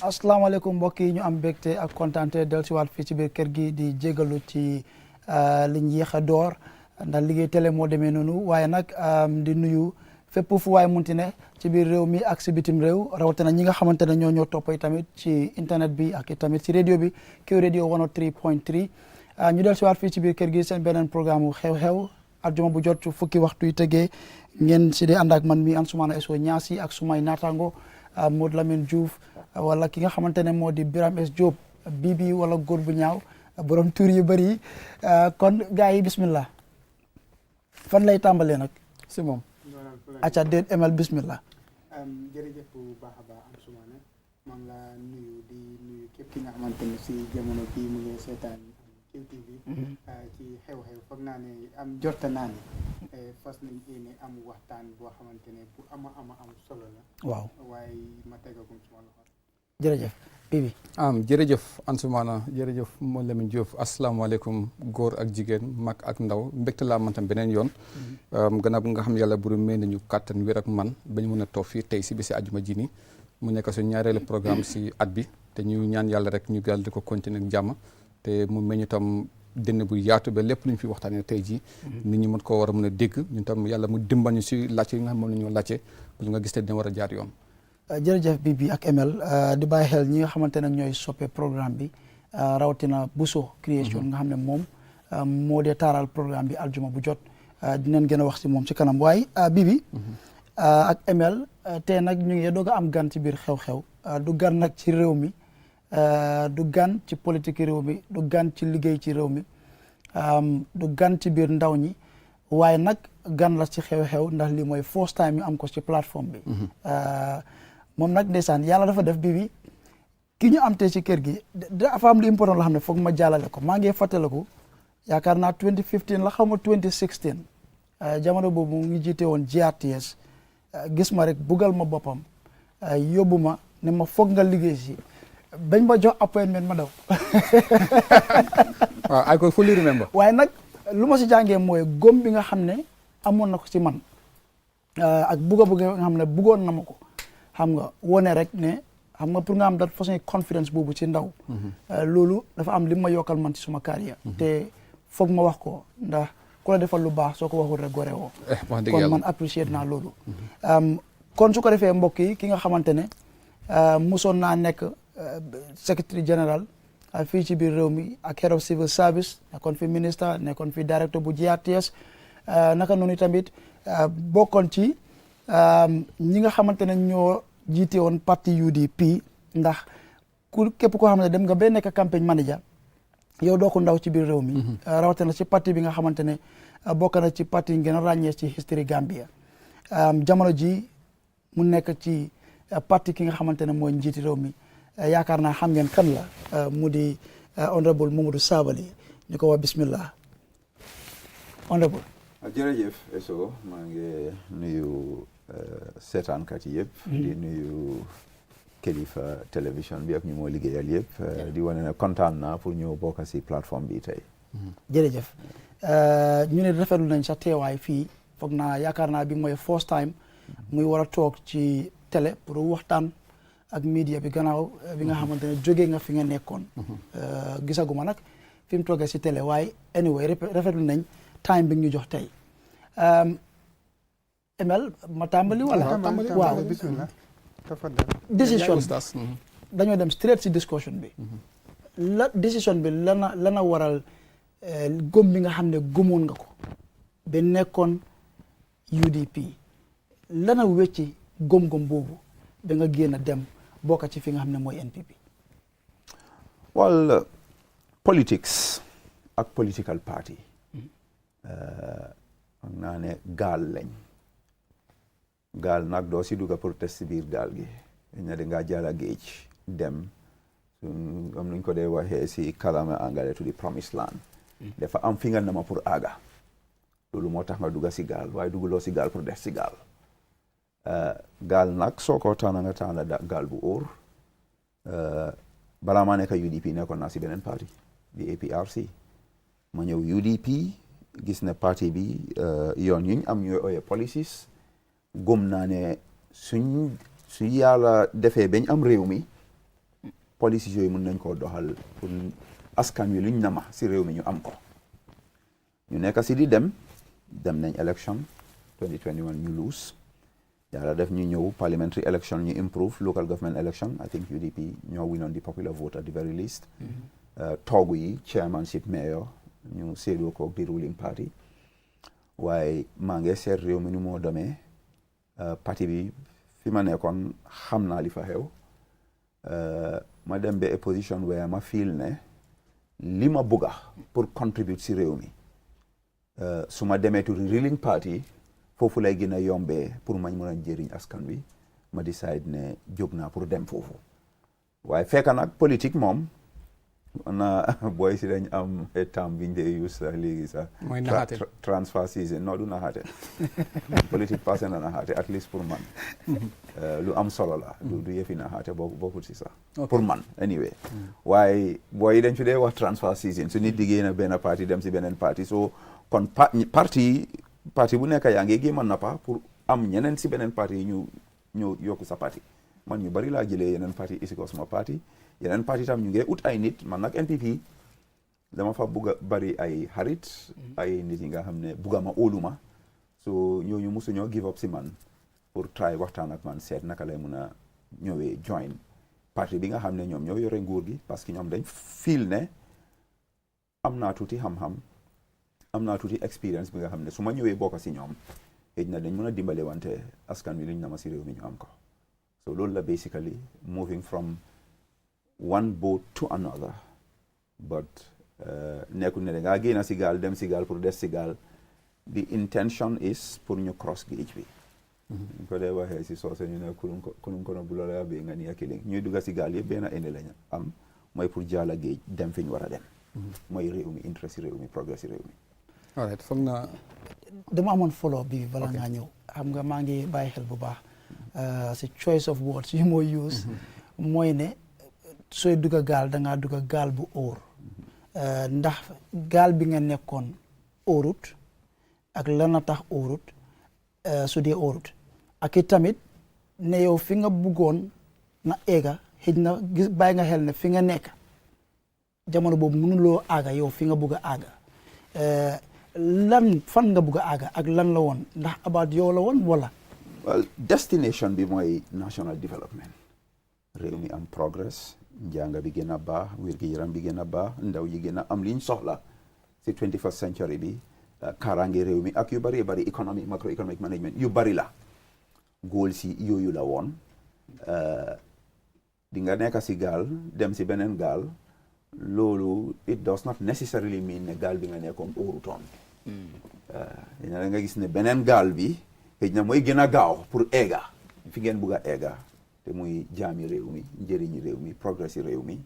asalaamaaleykum mbokk yi ñu am mbégte ak kontaante dellusiwaat fii ci biir kër gi di jégalu ci liñ yéex a door ndax liggéey télé moo demee noonu waaye nag di nuyu fépp fu waay munti ne ci biir réew mi ak si bitim réew rawatina ñi nga xamante ne ñoo toppay tamit ci internet bi ak tamit ci radio bi Q radio 103.3 ñu dellusiwaat fii ci biir kër gi seen beneen programme xew-xew aljuma bu jot fukki waxtu yi tegee ngeen si di ànd ak man mi Ansoumana Sow Ñaasi ak sumay naataango Modou Lamine Diouf wala ki nga xamante ne moo di Biram S Diop bibi wala góor bu ñaaw borom tur yu bëri kon gars yi bismillah fan lay tàmbalee nag si moom acca déet ML bismillah jërëjëf bu baax a baax Ansoumana maa ngi la nuyu di nuyu képp ki nga xamante ne si jamono bii mu ngi seetaan QTV ci xew-xew foog naa ne jorta naa ne fas nañ yéene am waxtaan boo xamante ne bu am solo la waaw waaye ma tegagum suma loxo jërëjëf bibi jërëjëf Ansoumana jërëjëf Modou Lamine Diouf asalaamaaleykum góor ak jigéen mag ak ndaw mbégte laa man tam beneen yoon gannaaw bu nga xam yàlla buru may nañu kàttan wér ak man ba ñu mën a toog fii tey si bisi àjjuma ji ni mu nekk suñu ñaareelu programme si at bi te ñu ñaan yàlla rek ñu gàll di ko continuer ak jàmm te mu meñu tam dënn bu yaatu ba lépp lu ñu fi waxtaanee tey jii nit ñi mën koo war a mën a dégg ñun tam yàlla mu dimbal ñu si laajte yi nga xam moom la ñu laajte pour nga gis te dina war a jaar yoon jërëjëf Bibi ak ML di bàyyi xel ñi nga xamante ne ñooy soppe programme bi rawatina Bousso Creation nga xam ne moom moo dee taaral programme bi aljuma bu jot dinañ gën a wax si moom si kanam waaye Bibi ak ML tey nag ñu ngi doog a am gan ci biir xew-xew du gan nag ci réew mi du gan ci politique réew mi du gan ci liggéey ci réew mi du gan ci biir ndaw ñi waaye nag gan la ci xew-xew ndax lii mooy first time ñu am ko ci plateforme bi moom nag ndeysaan yàlla dafa def Bibi ki ñu am tey ci kër gi dafa am lu important la xam ne foog ma jàllale ko maa ngi fàttaliku yaakaar naa 2015 la xaw ma 2016 jamono boobu mu ngi jiite woon GRTS gis ma rek bugal ma boppam yóbbu ma ne ma foog nga liggéey si bañ ma jox appointment ma daw waaw I could fully remember waaye nag lu ma si jàngee mooy góom bi nga xam ne amoon na ko si man ak bugga nga xam ne buggoon na ma ko xam nga wone rek ne xam nga pour nga am dat façon confidence boobu ci ndaw loolu dafa am li ma yokkal man ci suma carrière te foog ma wax ko ndax ku la defal lu baax soo ko waxul rek gore woo kon man apprécier naa loolu kon su ko defee mbokk yi ki nga xamante ne musoon naa nekk secretary général fii ci biir réew mi ak head of civil service nekkoon fi ministre nekkoon fi directeur bu GRTS naka noonu tamit bokkoon ci ñi nga xamante ne ñoo jiite woon parti UDP ndax képp koo xam ne dem nga ba nekk campagne manager yow doo ko ndaw ci biir réew mi rawatina ci parti bi nga xamante ne bokk na ci parti yi ngeen a ràññee ci history Gambia jamono ji mu nekk ci parti ki nga xamante ne mooy njiiti réew mi yaakaar naa xam ngeen kan la mu di honorable Momodou Sabally ñu ko wax bismillah honorable jërëjëf Eso maa ngi nuyu seetaankat yi yëpp di nuyu kilifa télévision bi ak ñu moo liggéeyal yëpp di wane ne kontaan naa pour ñu bokk si plateforme bi tey jërëjëf ñu ne rafetlu nañ sa teewaay fii foog naa yaakaar naa bi mooy first time muy war a toog ci télé pour waxtaan ak media bi gannaaw bi nga xamante ne jógee nga fi nga nekkoon gisaguma nag fi mu toogee si télé waaye anyway rafetlu nañ time bi ñu jox tey ML ma tàmbali wala waaw bismillah décision dañoo dem straight si discussion bi la décision bi lana waral gëm bi nga xam ne gëmoon nga ko ba nekkoon UDP lana wecci gëm-gëm boobu da nga génn dem bokk ci fi nga xam ne mooy NPP well politics ak political party xam naa ne gaal lañ gaal nag doo si dugga pour test si biir gaal gi ña de ngaa jàlla géej dem am nuñ ko dee waxee si kalama angale to the promised land dafa am fi nga nama pour aaga loolu moo tax nga dugga si gaal waaye dugguloo si gaal pour des si gaal gaal nag soo ko taana nga taana gaal bu óor balaa maa nekk UDP nekkoon naa si beneen parti di APRC ma ñëw UDP gis ne parti bi yoon yuñ am ñooy ooyee policies gëm naa ne su yàlla defee bañ am réew mi policies yooyu mën nañ koo doxal pour askan wi luñ nama si réew mi ñu am ko ñu nekk si di dem nañ election 2021 ñu lose yàlla def ñu ñëw parliamentary election ñu improve local government election I think UDP ñoo win on the popular vote at the very least toogu yi chairmanship mayor ñu séedoo ko di ruling party waaye maa ngi seet réew mi nu moo demee parti bi fi ma nekkoon xam naa li fa xew ma dem ba position where ma feel ne li ma bugga pour contribute si réew mi su ma demee to ruling party foofu lay gën a yombee pour mañ mën a jëriñ askan wi ma decide ne jóg naa pour dem foofu waaye fekk nag politique moom na booy si dañ am terme biñ dee use sax léegi sax mooy naxaate transfer season non du naxaate politique passé na naxaate at least pour man lu am solo la du yëfi naxaate bokkul si sax pour man anyway waaye booy dañ fi dee wax transfer season su nit diggéey na benn parti dem si beneen parti so kon parti bu nekk yaa ngi gémman na pa pour am ñeneen si beneen parti yi ñu ñëw yokku sa parti man ñu bari laa jëlee yeneen parti isi ko suma parti yeneen parti tam ñu ngi ut ay nit man nag NPP dama fa bugg a bari ay xarit ay nit yi nga xam ne bugga ma óoluma so ñooñu musuñoo give up si man pour try waxtaan ak man seet naka lay mun a ñëwee join parti bi nga xam ne ñoom ñoo yore nguur gi parce que ñoom dañ feel ne am naa tuuti xam-xam am naa tuuti experience bi nga xam ne su ma ñëwee bokk si ñoom xëy na dañ mën a dimbale wante askan wi liñ na ma si réew mi ñu am ko so loolu la basically moving from one boat to another but nekkul ne da ngaa génn si gaal dem si gaal pour des si gaal the intention is pour ñu cross géej bi ñu ko dee waxee si soose ñu ne kunum kono bu loola bee nga ni akiling ñuy dugga si gaal yëpp benn indi lañ am mooy pour jaala géej dem fi ñu war a dem mooy réew mi interest si réew mi progrès si réew mi alright foog naa dama amoon follow bi bala ngaa ñëw xam nga maa ngi bàyyi xel bu baax si choice of words yu mooy use mooy ne sooy dugga gaal dangaa dugga gaal bu óor ndax gaal bi nga nekkoon óorut ak lana tax óorut su dee óorut ak i tamit ne yow fi nga buggoon na eega xëj na gis bàyyi nga xel ne fi nga nekk jamono boobu mënuloo aaga yow fi nga bugg a aaga lan fan nga bugg a aaga ak lan la woon ndax about yow la woon wala well destination bi mooy national development réew mi am progress njàng bi gën a baax wér-gi-yaram bi gën a baax ndaw yi gën a am liñ soxla si 21st century bi kaaraange réew mi ak yu bari bari economic macroeconomic management yu bari la góol si yooyu la woon di nga nekk si gaal dem si beneen gaal loolu it does not necessarily mean ne gaal bi nga nekkoon óorutoon da nga gis ne beneen gaal bi xëy na mooy gën a gaaw pour eega fi ngeen bugg a eega te muy jaami réew mi njëriñi réew mi progrès réew mi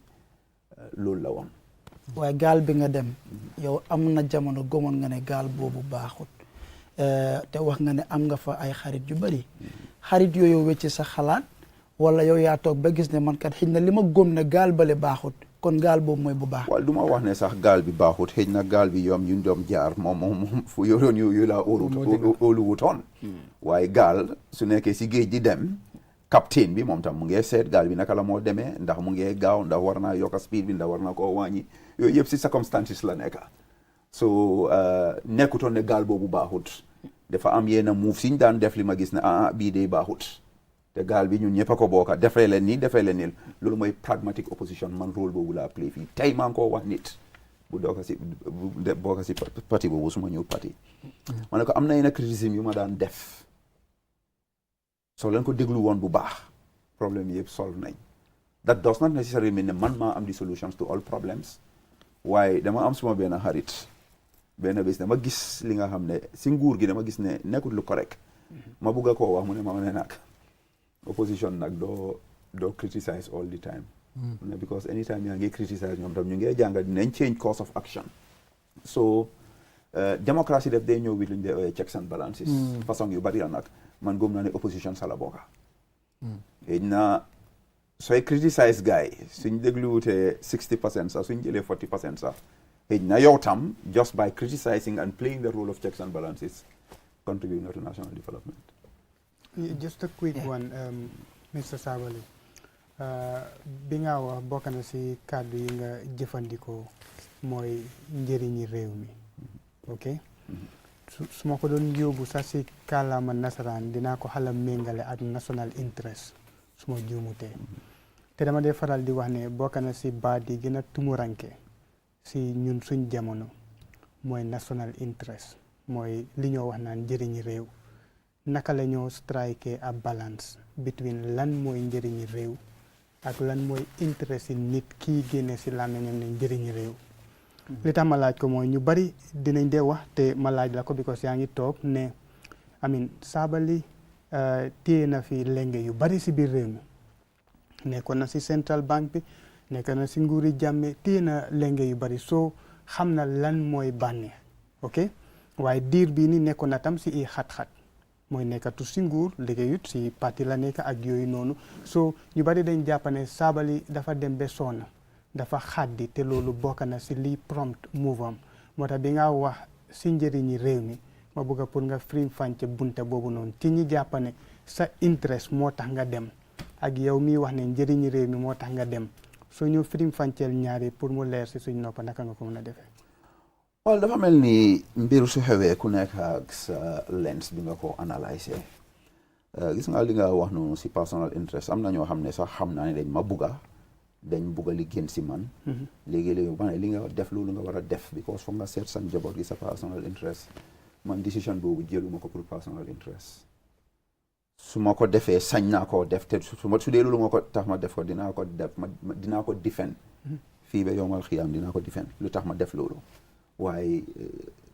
loolu la woon waaye gaal bi nga dem yow am na jamono gomoon nga ne gaal boobu baaxut te wax nga ne am nga fa ay xarit yu bari xarit yooyu wecci sa xalaat wala yow yaa toog ba gis ne man kat xëy na li ma góom ne gaal bale baaxut kon gaal boobu mooy bu baax waaw du ma wax ne sax gaal bi baaxut xëy na gaal bi yoom yu doom jaar moom fu yoroon yu la óolu wutoon waaye gaal su nekkee si géej di dem capitaine bi moom tam mu ngi seet gaal bi naka la moo demee ndax mu ngi gaaw ndax war naa yokka speed bi ndax war naa koo wàññi yooyu yëpp si circumstances la nekka so nekkutoon ne gaal boobu baaxut dafa am yenn move siñ daan def li ma gis ne bii de baaxut te gaal bi ñun ñëpp a ko bokka defee leen nii defee leen nii loolu mooy pragmatic opposition man rôle boobu laa play fii tey maa ngi koo wax nit bu bokka si parti boobu su ma ñëw parti ma ne ko am na yenn criticisme yu ma daan def soo leen ko déglu woon bu baax problème yëpp solve nañ that does not necessarily mean ne man maa am the solutions to all problems waaye dama am suma benn xarit benn bés dama gis li nga xam ne si nguur gi dama gis ne nekkut lu correct ma bugg a koo wax mu ne ma ne nag opposition nag doo criticize all the time because anytime yaa ngi criticize ñoom tam ñu ngi jàngal dinañ change course of action so démocratie def day ñëw with luñ dee checks and balances façon yu bari la nag man gëm naa ne opposition sa la bokka xëy na sooy criticize gars yi suñ dégluwutee 60% sax suñ jëlee 40% sax xëy na yow tam just by criticizing and playing the role of checks and balances contribute to national development. Just a quick one, Mr. Sabali. bi nga wax bokk na si kàddu yi nga jëfandikoo mooy njëriñi réew mi ok su ma ko doon yóbbu sax si kàllaama nasaraan dinaa ko xala méngale ak national interest su ma juumutee te dama dee faral di wax ne bokk na si baat yi gën a tumuranke si ñun suñ jamono mooy national interest mooy li ñoo wax naan njëriñi réew naka la ñoo strike a balance between lan mooy njëriñi réew ak lan mooy interest yi nit kii génne si làmmiñam ne njëriñi réew li tax ma laaj ko mooy ñu bari dinañ dee wax te ma laaj la ko because yaa ngi toog ne amin Sabally téye na fi lenge yu bari si biir réew mi nekkoon na si central bank bi nekk na si nguuri Jammeh téye na lenge yu bari soo xam na lan mooy bànneex ok waaye diir bii ni nekkoon na tam si i xat-xat mooy nekkatu si nguur liggéeyut si parti la nekk ak yooyu noonu soo ñu bari dañ jàpp ne Sabally dafa dem ba soona dafa xaddi te loolu bokk na si lii prompt move am moo tax bi nga wax si njëriñi réew mi ma bëgg pour nga firim fànce bunte boobu noonu ci ñi jàpp ne sa interest moo tax nga dem ak yow miy wax ne njëriñi réew mi moo tax nga dem soo ñu firim fànceel ñaari pour mu leer si suñ noppa naka nga ko mën a defee. waaw dafa mel ni mbir su xewee ku nekk ak sa lens bi nga ko analyser gis nga li nga wax noonu si personal interest am na ñoo xam ne sax xam naa ne dañ ma bugga li gën si man léegi-léegi ma ne li nga def loolu nga war a def because foog nga seet sa njaboot gi sa personal interest man décision boobu jëluma ko pour personal interest su ma ko defee sañ naa koo def te su dee loolu moo ko tax ma def ko dinaa ko def dinaa ko defend fii ba yowmal xiyaam dinaa ko defend lu tax ma def loolu waaye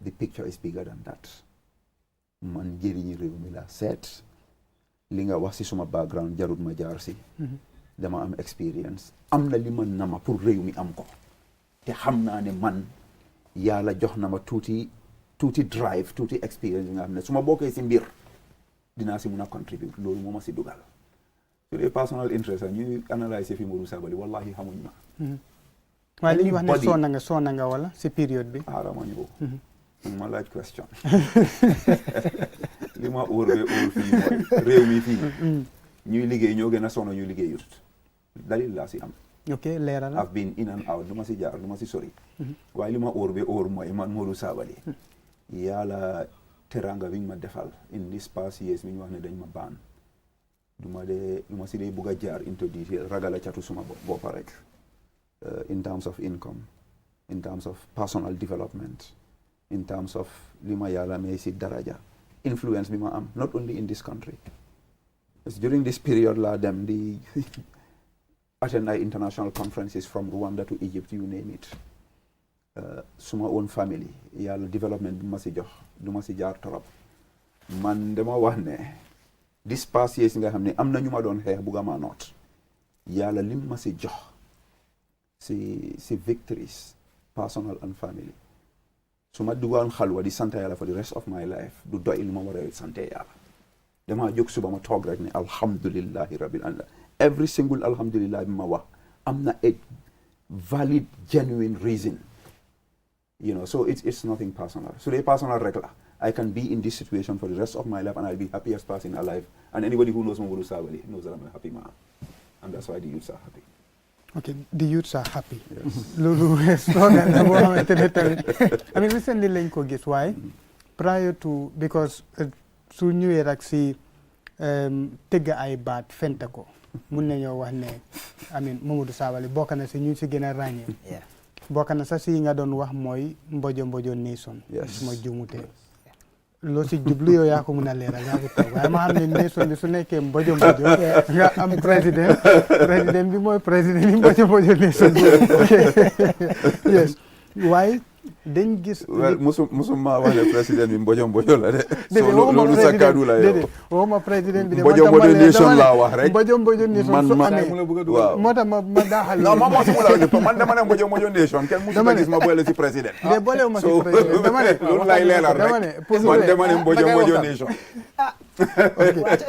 the picture is bigger than that man njëriñi réew mi la seet li nga wax si suma background jarut ma jaar si dama am experience am na li man na ma pour réew mi am ko te xam naa ne man yàlla jox na ma tuuti drive tuuti experience yi nga xam ne su ma bokkee si mbir dinaa si mun a contribute loolu moo ma si dugal su dee personal interest ñuy analyser fi Modou Sabally wallahi xamuñ ma waaye li ñuy wax ne soona nga wala si période bi ma ñëw ma laaj question li ma óor be óor fii mooy réew mi fii ñuy liggéey ñoo gën a sonn ñuy liggéey yut dalil laa si am ok leeral I've been in and out du ma si jaar du ma si sori waaye li ma óor be óor mooy man Modou Sabally yàlla teranga bi ñu ma defal in this past years mi ñu wax ne dañ ma baan du ma si dee bugg a jaar into detail ragal a catu suma boppa rek in terms of income in terms of personal development in terms of li ma yàlla may si daraja influence bi ma am not only in this country during this period laa dem di attend ay international conferences from Rwanda to Egypt you name it suma own family yàlla development bi ma si jox du ma si jaar torop man dama wax ne this past years nga xam ne am na ñu ma doon xeex bugga ma noot yàlla lim ma si jox si victories personal and family su ma duggoon xalwa di sant yàlla for the rest of my life du doy li ma war a sant yàlla damaa jóg suba ma toog rek ne alhamdulillahi rabbil alamin every single alhamdulillah bi ma wax am na a valid genuine reason so it's nothing personal so they personal rek la I can be in this situation for the rest of my life and I'll be happiest person alive and anybody who knows Modou Sabally knows that I'm a happy man and that's why the youths are happy. Okay, the youths are happy. Loolu slogan la boo xamante ne tamit I mean recently lañ ko gis waaye prior to because su ñëwee rek si tëgg ay baat fente ko mun nañoo wax ne I mean Modou Sabally bokk na si ñu si gën a ràññee bokk na sax si nga doon wax mooy mbojo nation su ma juumutee loo si jublu yow yaa ko mun a leeral yaa ko toog waaye ma xam ne nation bi su nekkee mbojo nga am président bi mooy président bi mbojo nation yes waaye dañ gis musuma wax ne président bi mbojo la de so loolu sa kaddu la yow waxuma président bi de mbojo nation laa wax rek mbojo nation su amee moo tax ma daaxal non ma man dama ne mbojo nation kenn musuma gis ma boole si président de boole ma si président dama ne loolu lay leeral rek man dama ne mbojo nation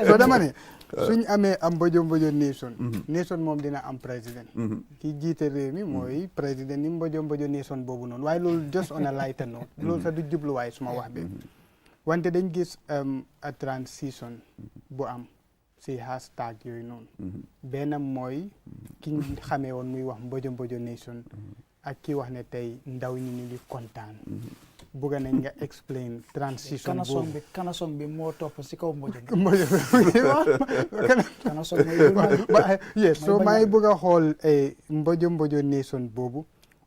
so dama ne suñ amee am mbojo nation moom dina am président ki jiite réew mi mooy président ni mbojo nation boobu noonu waaye loolu just on a lighter note loolu sax du jubluwaay suma wax bi wante dañ gis a transition bu am si hashtag yooyu noonu benn mooy ki ñu xamee woon muy wax Mbojo Mbojo Nation ak ki wax ne tey ndaw ñi ñu ngi kontaan bëgg nañ nga explain transition boobu kanasong bi moo topp si kaw Mbojo Mbojo kanasong mooy yes so may bëgg a xool Mbojo Mbojo Nation boobu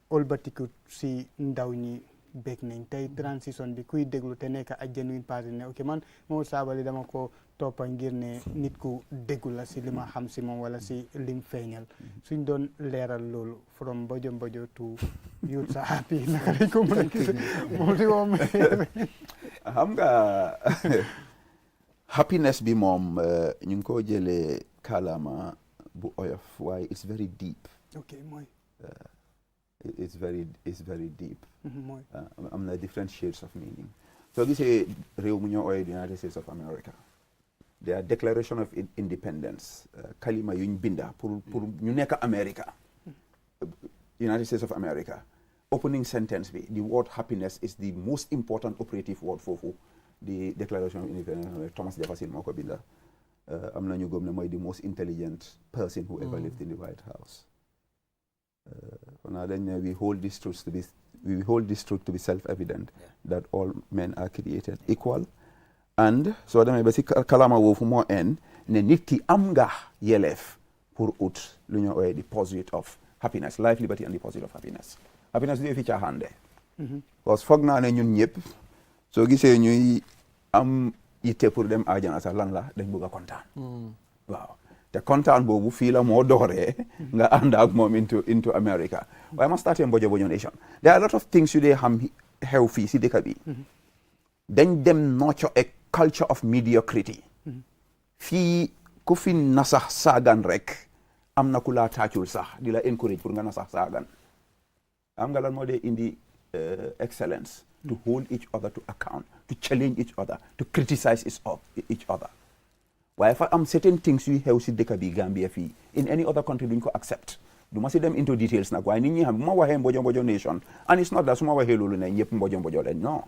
olbatiku si ndaw ñi bég nañ tey transition bi kuy déglu te nekk ak genuine parti ne ok man Momodou Sabally dama ko toppa ngir ne nit ku déggu la si li ma xam si moom wala si lim feeñal suñ doon leeral loolu from Mbojo Mbojo to youth sa happy naka lañ ko mën a gis moom si moom xam nga happiness bi moom ñu ngi ko jëlee kàllaama bu oyof waaye it's very deep. ok mooy it's very deep. mooy am na different shades of meaning. soo gisee réew mu ñoo ooyee the United States of America. their declaration of independence kalima yuñ binda pour ñu nekk America. United States of America. Opening sentence bi the word happiness is the most important operative word foofu the declaration of independence Thomas Jefferson moo ko binda. am na ñu gëm ne mooy the most intelligent person who ever lived in the White House. Now then we hold this truth to be self-evident that all men are created equal. And so demee ba si kalama woofu moo en ne nit ki am nga yelleef pour ut lu ñu ooyee the pursuit of happiness, life, liberty and the pursuit of happiness. Happiness du fi caaxaan de. Parce que foog naa ne ñun ñëpp soo gisee ñuy am yitte pour dem àjjana sax lan la dañ bëgg a kontaan. waaw te kontaan boobu fii la moo dooree nga ànd ak moom into America. waaye ma starté Mbojo Mbojo Nation. There are a lot of things yu dee xam xew fii si dëkk bi. dañ dem nurture a culture of mediocrity. fii ku fi nasax saagan rek am na ku laa taacul sax di la encourage pour nga nasax saagan. am nga lan moo dee indi excellence. to hold each other to account, to challenge each other, to criticize each other. waaye fa am certain things yuy xew si dëkk bi Gambia fii in any other country duñ ko accept. du ma si dem into details nag waaye nit ñi xam bu ma waxee Mbojo Mbojo Nation and it's not that su ma waxee loolu ne ñëpp Mbojo Mbojo lañ non.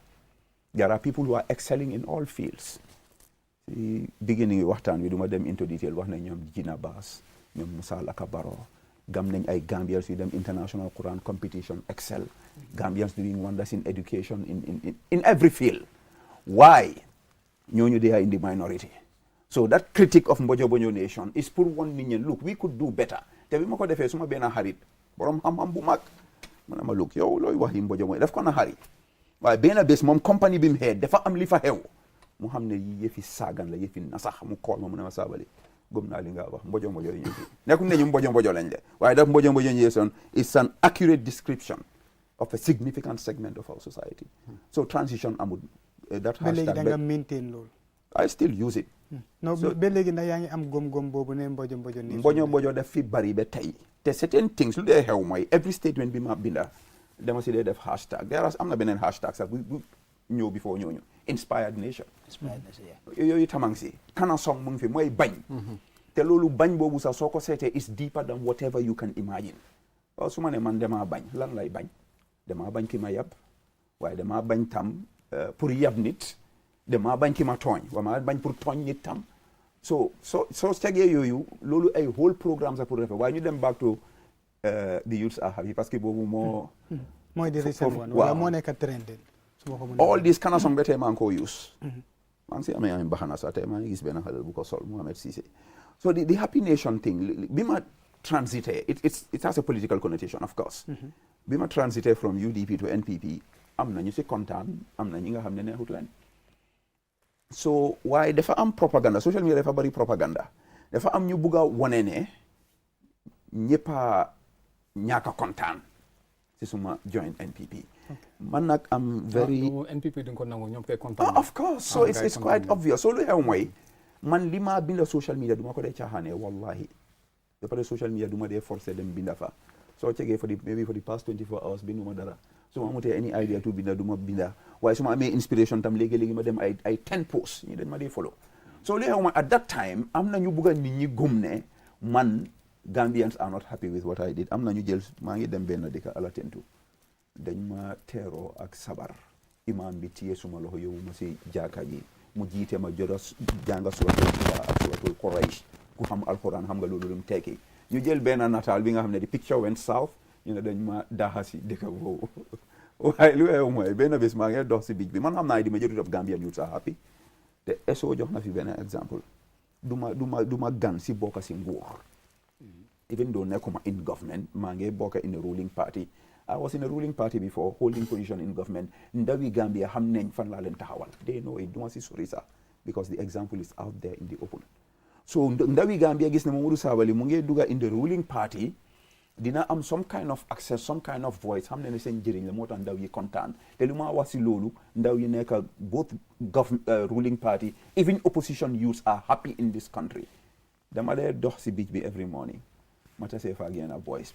There are people who are excelling in all fields. si beginning waxtaan wi du ma dem into detail wax nañ ñoom Gina Bass ñoom Musa Laka Baro gam nañ ay Gambians yu dem international Quran competition excel. Gambians doing wonders in education in every field. Why? ñooñu they are in the minority. So that critique of Mbojo Mbojo Nation is pour one nit ñi look we could do better. te bi ma ko defee suma benn xarit borom xam-xam bu mag mu ne ma look yow looy wax yi Mbojo Mbojo daf ko na xarit waaye benn bés moom compagnie bi mu xeet dafa am li fa xew mu xam ne yëfi saagan la yëfi nasax mu kool ma mu ne ma Sabally gëm naa li nga wax Mbojo Mbojo yi ñu fi nekkul ne ñu Mbojo Mbojo lañ de waaye daf Mbojo Mbojo Nation is an accurate description of a significant segment of our society. So transition amul that hashtag. ba léegi da nga maintain loolu. I still use it. non ba léegi nag yaa ngi am gom-gom boobu ne Mbojo Mbojo Nation. Mbojo Mbojo daf fi bari ba tey. te certain things lu dee xew mooy every statement bi ma binda dama si dee def hashtag there am na beneen hashtag sax bu ñëw before ñooñu inspired nation. yooyu tamang si kana song mu ngi fi mooy bañ. te loolu bañ boobu sax soo ko seetee is deeper than whatever you can imagine. waaw su ma ne man damaa bañ lan lay bañ. damaa bañ ki ma yab waaye damaa bañ tam pour yab nit damaa bañ ki ma tooñ waaye bañ pour tooñ nit tam so tegee yooyu loolu ay whole programme sax pour refe waaye ñu dem back to the youths are happy parce que boobu mooy di recent one wala moo nekk trending all these kind of song ba tey maa ngi koo use maa ngi si amee am baxana sax tey maa ngi gis benn xale bu ko sol Mohamed Cissé so the happy nation thing bi ma transité it has a political connotation of course bi ma transité from UDP to NPP am na ñu si kontaan am na ñi nga xam ne neexut leen so waaye dafa am propaganda social media dafa bari propaganda dafa am ñu bugg a wane ne ñëpp a ñàkk a kontaan si suma join NPP man nag am very NPP duñ ko nangu ñoom kay kontaan of course so it's quite obvious so lu xew mooy man li ma binda social media du ma ko dee caaxaane wallahi ba pare social media du ma dee forcé dem binda fa soo cegee maybe for the past 24 hours bindu ma dara su ma amutee any idea to binda du ma binda waaye su ma amee inspiration tam léegi-léegi ma dem ay 10 posts ñi dañ ma dee follow so li xew mooy at that time am na ñu bugg a nit ñi gëm ne man Gambians are not happy with what I did am na ñu jël maa ngi dem benn dëkk Alatentu dañ ma teeroo ak sabar imam bi téye suma loxo yow ma si jaaka ji mu jiite ma jot a jànga suratul Tuba ak suratul Quraysh ku xam alquran xam nga loolu lu mu tekki ñu jël benn nataal bi nga xam ne di picture went south ñu ne dañ ma daaxa si dëkk boobu waaye lu weewu mooy benn bés maa ngi dox si bij bi man xam naa di majority of Gambian youths are happy te SO jox na fi benn exemple du ma gan si bokka si nguur even though nekkuma in government maa ngi bokka in a ruling party I was in a ruling party before holding position in government ndawi Gambia xam nañ fan laa leen taxawal they know it duma si sori sax because the example is out there in the open so ndawi Gambia gis ne Momodou Sabally mu ngi dugga in the ruling party dina am some kind of access some kind of voice xam ne ne seen njëriñ la moo tax ndaw yi kontaan te lu ma wax si loolu ndaw yi nekk both ruling party even opposition youths are happy in this country dama dee dox si beach bi every morning ma tasee fa génn boys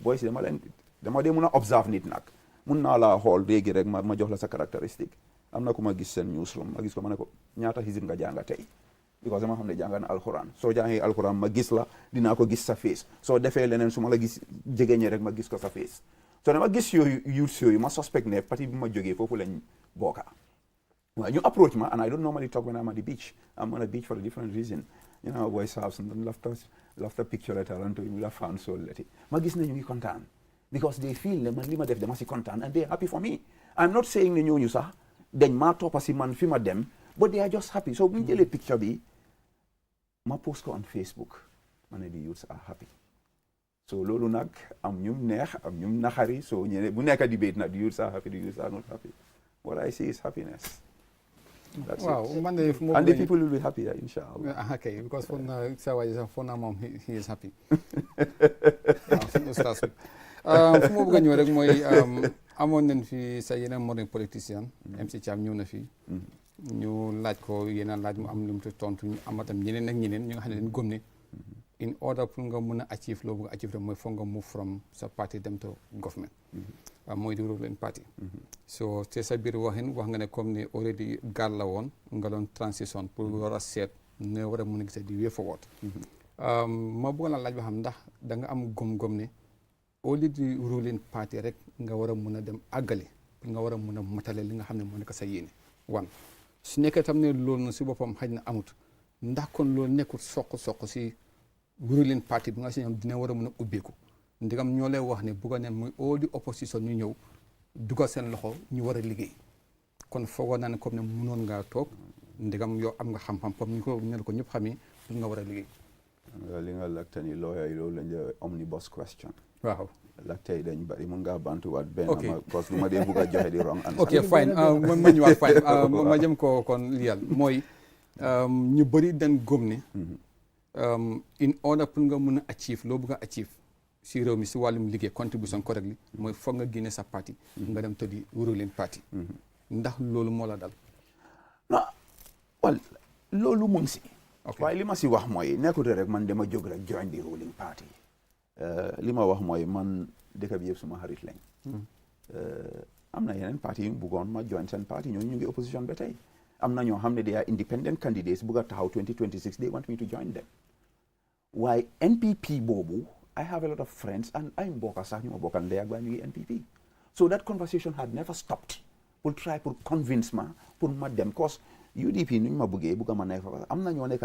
dama dee mun a observe nit nag mun naa laa xool léegi rek ma jox la sa caractéristique am na ku ma gis seen newsroom ma gis ko ma ne ko ñaata xisib nga jànga tey because dama xam ne jànga na alxuraan soo jàngee alxuraan ma gis la dinaa ko gis sa face soo defee leneen su ma la gis jegeñee rek ma gis ko sa face so dama gis yooyu ma suspect ne parti bi ma jógee foofu lañ bokka waaw ñu approach ma and I don't normally talk when I'm at the beach I'm on a beach for a different reason you know boys have some laughter picture at Alanto you will have found so leti ma gis ne ñu ngi kontaan because they feel ne man li ma def dama si kontaan and they are happy for me I'm not saying ne ñooñu sax dañ maa toppa si man fi ma dem but they are just happy so bu ñu jëlee picture bi ma post ko on Facebook ma ne the youths are happy so loolu nag am ñum neex am ñum naxari so ñene bu nekk debate nag the youths are happy the youths are not happy what I see is happiness that's it man de and the people will be happy inshallah okay because for na sa waji sa for na moom he is happy waaw suñu ustaas fu ma bëgg a ñëw rek mooy amoon nañ fi sa yeneen modern politicien MC Thiam ñëw na fi ñu laaj ko yeneen laaj mu am lu mu tontu ñu amatam ñeneen ak ñeneen ñu nga xam ne dañ gëm ne in order pour nga mun a achieve loo bëgg a achieve rek mooy foog nga move from sa party dem to government mooy di ruling party so te sa biir waxin wax nga ne comme ne already gaal la woon nga doon transition pour war a seet ne war a mun a gisee di way forward ma bëgg la laaj ba xam ndax da nga am gom-gom ne already ruling party rek nga war a mun a dem àggale pour nga war a mun a matale li nga xam ne moo nekk sa yéene wan su nekkee tam ne loolu na si boppam xaj na amut ndax kon loolu nekkul soq si ruling party bi nga si ñoom dina war a mun a ubbeeku ndigam ñoo lay wax ne bugga neen muy all the opposition ñu ñëw dugal seen loxo ñu war a liggéey kon foogoon naa ne comme ne mënoon ngaa toog ndigam yow am nga xam-xam comme ñu ko ne ko ñëpp xamee pour nga war a liggéey li nga laajte ni lawyer yi loolu lañ la omnibus question waaw laajte yi dañ bari mun ngaa bantuwaat benn parce que lu ma dee bugg a joxe di wrong answer ok fine ma ñëwaat fine ma jëm ko kon liyal mooy ñu bëri dañ gëm ne in order pour nga mun a achieve loo bëgg a achieve si réew mi si wàllum liggéey contribution correctly mooy foog nga génne sa parti nga dem tëddi ruling party ndax loolu moo la dal non wal loolu mu ngi si waaye li ma si wax mooy nekkute rek man dama jóg rek join the ruling party li ma wax mooy man dëkk bi yëpp suma xarit lañ am na yeneen parti yu bëggoon ma join seen parti ñooñu ñu ngi opposition ba tey am na ñoo xam ne they are independent candidates bëgg a taxaw 2026 they want me to join them waaye NPP boobu I have a lot of friends and ay mbokka sax ñu ma bokkal ndey ak baay ñu ngi NPP so that conversation had never stopped pour try pour convince ma pour ma dem cause UDP nu ñu ma bëggee bëgg ma nekk fa am na ñoo nekk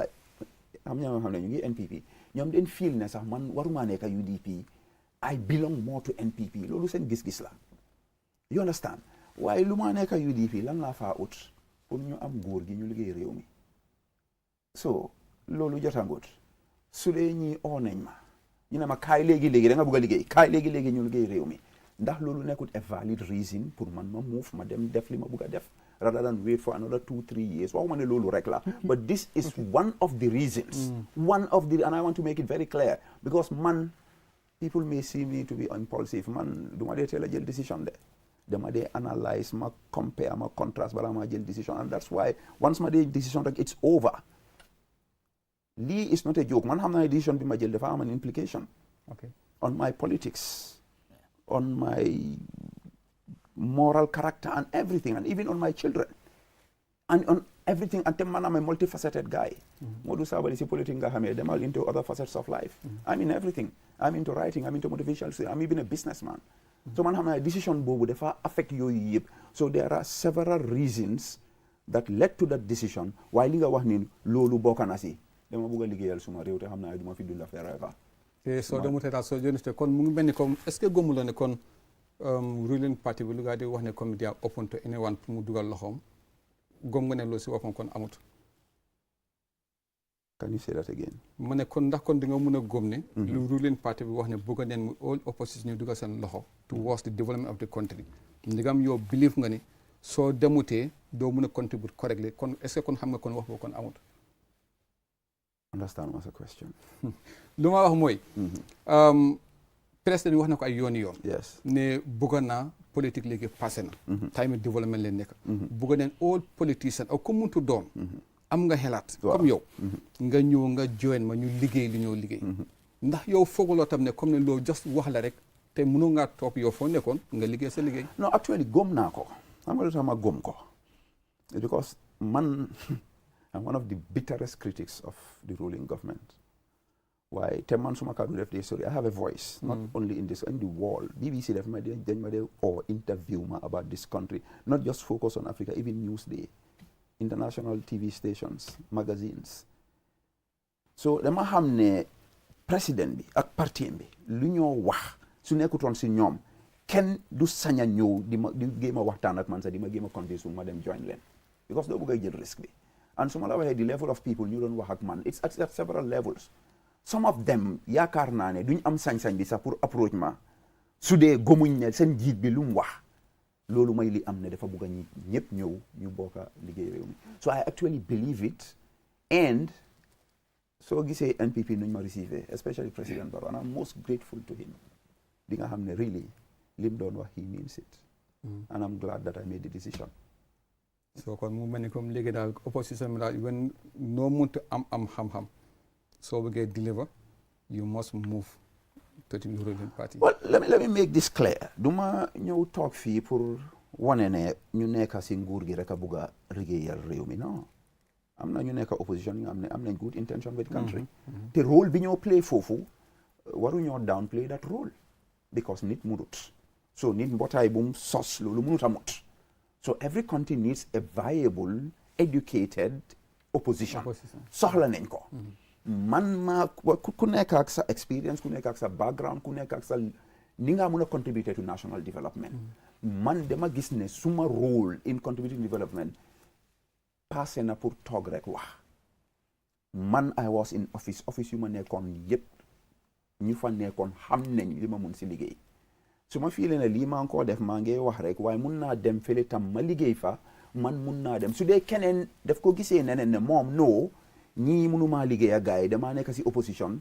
am na ñoo xam ne ñu ngi NPP ñoom den feel ne sax man waruma nekk UDP I belong more to NPP loolu seen gis-gis la you understand waaye lu ma nekk UDP lan laa faa ut pour ñu am góor gi ñu liggéey réew mi so loolu jotangut su dee ñi oo nañ ma ñu ne ma kaay léegi da nga bëgg a liggéey kaay léegi ñu liggéey réew mi ndax loolu nekkut a valid reason pour man ma move ma dem def li ma bëgg a def rather than wait for another 2-3 years waxuma ne loolu rek la but this is one of the reasons and I want to make it very clear because man people may see me to be impulsive man du ma dee teel a jël décision de dama dee analyse ma compare ma contrast balaa ma jël décision and that's why once ma dee décision rek it's over lii is not a joke man xam naa ne décision bi ma jël dafa am an implication on my politics on my moral character and everything and even on my children and on everything and man I'm a multifaceted guy Modou Sabally si politique nga xamee demal into other facets of life I'm in everything I'm into writing I'm into motivational I'm even a businessman so man xam naa decision boobu dafa affect yooyu yëpp so there are several reasons that led to that decision waaye li nga wax ni loolu bokk na si dama bëgg a liggéeyal suma réew te xam naa duma fi dunda forever te soo demutee daal soo joniste kon mu ngi mel ni comme est-ce que gëmuloo ne kon ruling party bi lu gaa di wax ne comme they are open to anyone pour mu dugal loxoom gëm nga ne loolu si boppam kon amut. Can you say that again? ma ne kon ndax kon di nga mën a gëm ne. lu ruling party bi wax ne bëgg neen mu all opposition ñu dugal seen loxo towards the development of the country ndigam yow believe nga ni soo demutee doo mën a contribute correctly kon est-ce que kon xam nga kon wax boobu kon amut. Understand what's the question? lu ma wax mooy. président bi wax na ko ay yooni yoon. Yes. ne bëgg naa politique léegi passé na. time development leen nekk. bëgg neen all politician ak ku muntu doon. am nga xelaat. comme yow. nga ñëw nga join ma ñu liggéey li ñoo liggéey. ndax yow fooguloo tam ne comme ne loolu just wax la rek te mënoo ngaa toog yow foo nekkoon nga liggéey sa liggéey. No, actually gëm naa ko. xam nga lu tax ma gëm ko. Because man I'm one of the bitterest critics of the ruling government. Why? Te man suma kadu def sorry. I have a voice, not only in the world. BBC def ma de or interview ma about this country. Not just focus on Africa, even Newsday, international TV stations, magazines. So dama xam ne président bi ak parti bi lu ñoo wax su nekkutoon si ñoom kenn du sañ a ñëw di géem a waxtaan ak man sax di ma géem a convince ma dem join leen because doo bëgg a jël risque bi and su ma la waxee the level of people ñu doon wax ak man it's at several levels some of them yaakaar naa ne duñ am sañ-sañ bi sax pour approach ma su dee gomuñ ne seen njiit bi lu mu wax loolu may li am ne dafa bëgg a ñëpp ñëw ñu bokk a liggéey réew mi so I actually believe it and soo gisee NPP nuñ ma receive especially President Barrow and I'm most grateful to him di nga xam ne really lim doon wax he means it and I'm glad that I made the decision. so kon mu mel ni comme léegi daal opposition bi daal when noo mënta am xam-xam soo bëggee deliver you must move to the ruling party. Well, let me make this clear. Duma ñëw toog fii pour wane ne ñu nekk si nguur gi rek a bugg a liggéeyal réew mi non am na ñu nekk opposition yi nga xam ne am nañ good intention with country te rôle bi ñoo play foofu waruñoo downplay that role because nit munut so nit mbootaay bu mu sos loolu munut a mut so every country needs a viable educated opposition soxla nañ ko man maa ku nekk ak sa experience ku nekk ak sa background ku nekk ak sa ni nga mën a contribuer to national development man dama gis ne suma role in contributing development passé na pour toog rek wax man I was in office yu ma nekkoon yëpp ñu fa nekkoon xam nañ li ma mun si liggéey su ma fii leen lii maa ngi koo def maa ngi wax rek waaye mun naa dem fële tam ma liggéey fa man mun naa dem su dee keneen daf ko gisee neneen ne moom no ñii mënumaa liggéey ak gars yi damaa nekk si opposition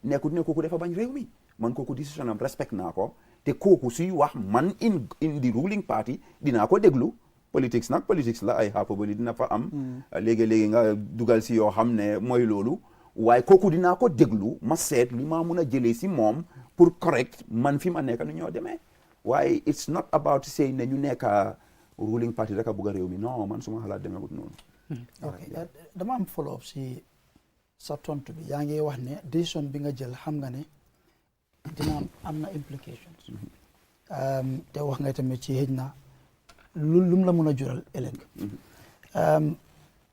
nekkut ne kooku dafa bañ réew mi man kooku decision am respect naa ko te kooku suy wax man in the ruling party dinaa ko déglu politics la ay xaapabali dina fa am léegi-léegi nga dugal si yoo xam ne mooy loolu waaye kooku dinaa ko déglu ma seet li maa mun a jëlee si moom pour correct man fi ma nekk nu ñoo demee waaye it's not about say ne ñu nekk ruling party rek a bugg a réew mi non man suma xalaat demeewut noonu. ok dama am follow up si sa tontu bi yaa ngi wax ne décision bi nga jël xam nga ne dina am na implications te wax nga tamit ci xëj na lum la mën a jural ëllëg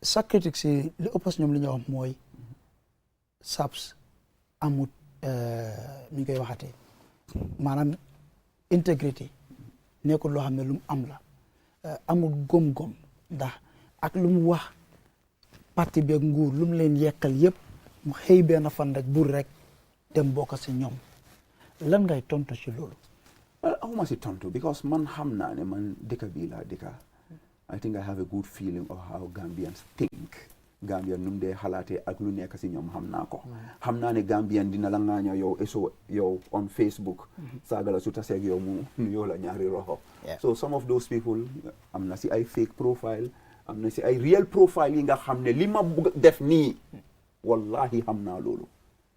sa critique si li ëpp si ñoom li ñu wax mooy SAPS amut ni ñu koy waxatee maanaam intégrité nekkul loo xam ne lu mu am la amul góom-góom ndax ak lu mu wax parti beeg nguur lu mu leen yekkal yëpp mu xëy benn fan rek bur rek dem bokk si ñoom lan ngay tontu ci loolu. Well, awma si tontu because man xam naa ne man dëkk bii laa dëkka I think I have a good feeling of how Gambians think Gambian nu mu dee xalaatee ak lu nekk si ñoom xam naa ko xam naa ne Gambian dina la ŋaañoo yow on Facebook saaga la su taseeg yow mu nuyoo la ñaari roxo so some of those people am na si ay fake profile am na si ay real profile yi nga xam ne li ma bugg def nii wallahi xam naa loolu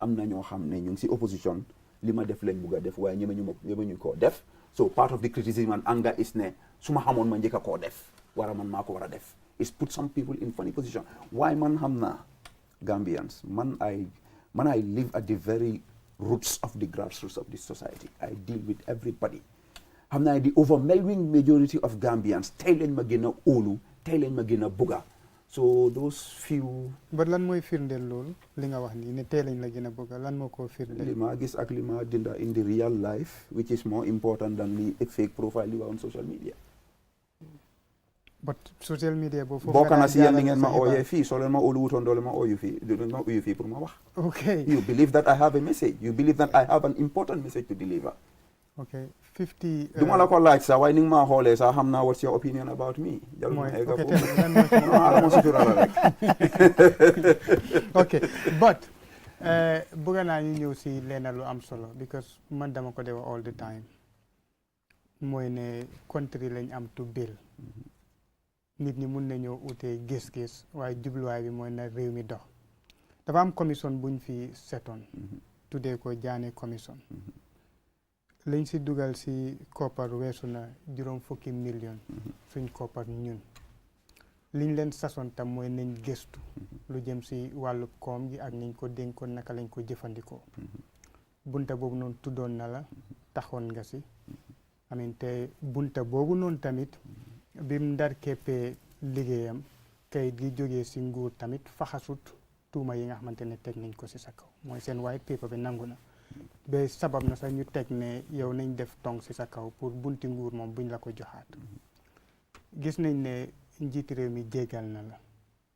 am na ñoo xam ne ñu ngi si opposition li ma def lañ bugg a def waaye ñemeñu koo def so part of the criticism and anger is ne su ma xamoon ma njëkk a koo def man maa ko war a def is put some people in funny position waaye man xam naa Gambians man I live at the very roots of the grassroots of this society I deal with everybody xam naa the overwhelming majority of Gambians tey leen ma gën a óolu tey leen ma gën a bugga so those few ba lan mooy firndeel loolu li nga wax nii ne tey lañ la gën a bëgg lan moo koo firndeel. li ma gis ak li ma dinda in the real life which is more important than the fake profile you are on social media. but social media boobu. bokk na si yéen li ngeen ma ooyee fii soo leen ma óolu wutoon doo leen ma ooyu fii du leen ma ooyu fii pour ma wax. ok you believe that I have a message. You believe that I have an important message to deliver. ok 50. du ma la ko laaj sax waaye ni nga maa xoolee sax xam naa what's your opinion about me. jarul ma egg foofu ma sutura la rek. ok but bëgg naa ñu ñëw si lenn lu am solo because man dama ko def all the time mooy ne country lañ am to build nit ñi mun nañoo utee gis-gis waaye jubluwaay bi mooy na réew mi dox dafa am commission buñ fi setoon tuddee ko Jaane commission lañ si dugal si koppar weesu na 50 million suñ koppar ñun liñ leen sasoon tam mooy nañ gëstu lu jëm si wàllu koom gi ak niñ ko dénkoon naka lañ ko jëfandikoo bunta boobu noonu tuddoon na la taxoon nga si amin te bunta boobu noonu tamit bim ndar keppee liggéeyam kayit gi jógee si nguur tamit faxasut tuuma yi nga xamante ne teg nañ ko si sa kaw mooy seen white paper bi nangu na ba sabab na sax ñu teg ne yow nañ def tong si sa kaw pour bunti nguur moom buñ la ko joxaat gis nañ ne njiiti réew mi jégal na la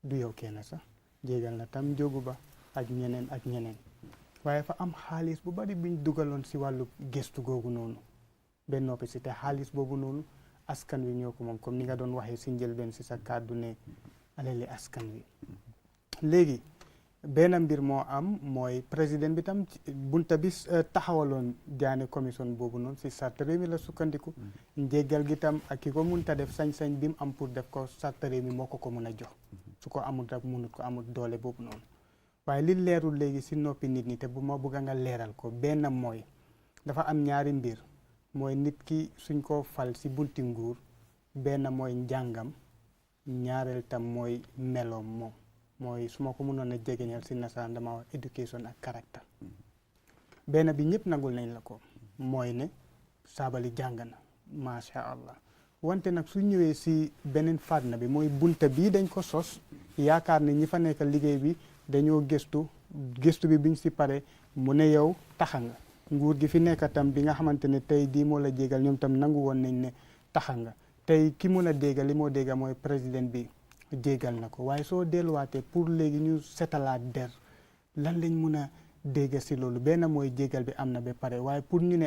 du yow kenn sax jégal na tam njóogu ba ak ñeneen waaye fa am xaalis bu bari biñ dugaloon si wàllu gëstu googu noonu ba noppi si te xaalis boobu noonu askan wi ñoo ko moom comme ni nga doon waxee si njëlbeen si sa kàddu ne alali askan wi léegi benn mbir moo am mooy président bi tam bunta bi taxawaloon Jaane commission boobu noonu si charte réew mi la sukkandiku njéggal gi tam ak ki ko munta def sañ-sañ bi mu am pour def ko charte réew mi moo ko mun a jox su ko amul rek munut ko amul doole boobu noonu waaye li leerul léegi si noppi nit ñi te bu ma bëgg nga leeral ko benn mooy dafa am ñaari mbir mooy nit ki suñ ko fal si bunti nguur benn mooy njàngam ñaareel tam mooy meloom moom mooy su ma ko mënoon a jegeñal si nasaraan dama wax education ak caractère benn bi ñëpp nangul nañ la ko mooy ne Sabally jàng na macha allah wante nag su ñëwee si beneen fànn bi mooy bunta bii dañ ko sos yaakaar ne ñi fa nekk liggéey bi dañoo gëstu bi biñ si pare mu ne yow taxa nga nguur gi fi nekk tam bi nga xamante ne tey di moo la jégal ñoom tam nangu woon nañ ne taxa nga tey ki mun a déggal li moo déggal mooy président bi jégal na ko waaye soo delluwaatee pour léegi ñu setalaat der lan lañ mun a dégg si loolu benn mooy jégal bi am na ba pare waaye pour ñu ne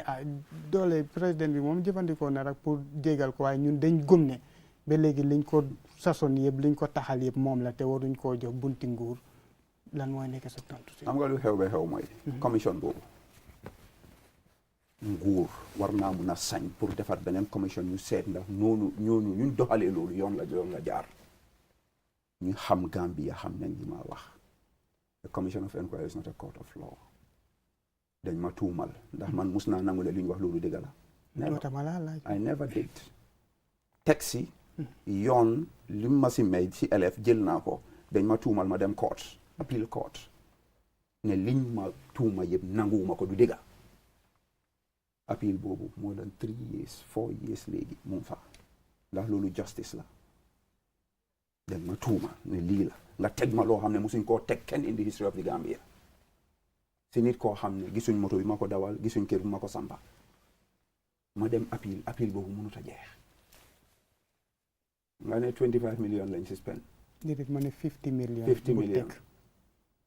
doole président bi moom jëfandikoo na rek pour jégal ko waaye ñun dañ gëm ne ba léegi liñ ko sasoon yëpp liñ ko taxal yëpp moom la te waruñ koo jox bunti nguur lan mooy nekk sa tontu si. am nga lu xew ba xew mooy. commission boobu. nguur war naa mun a sañ pour defar beneen commission ñu seet ndax ñooñu ñun doxalee loolu yoon la jaar. ñu xam Gambia xam nañ li ma wax. The commission of inquiry is not a court of law. dañ ma tuumal ndax man mus naa nangu ne li ñu wax loolu dëgg la. I never did. taxi yoon li ma si may si élève jël naa ko dañ ma tuumal ma dem court appeal court ne liñ ma tuuma yëpp nanguwuma ko du dëgg. appeal boobu more than 3 years 4 years léegi mu ngi fa ndax loolu justice la. dañ ma tuuma ne lii la nga teg ma loo xam ne musuñ koo teg kenn in the history of the Gambia si nit koo xam ne gisuñ moto bi ma ko dawal gisuñ kër bi ma ko sampa ma dem appeal boobu mënut a jeex nga ne 25 million lañ si spend. déedéet ma ne 50 million. 50 million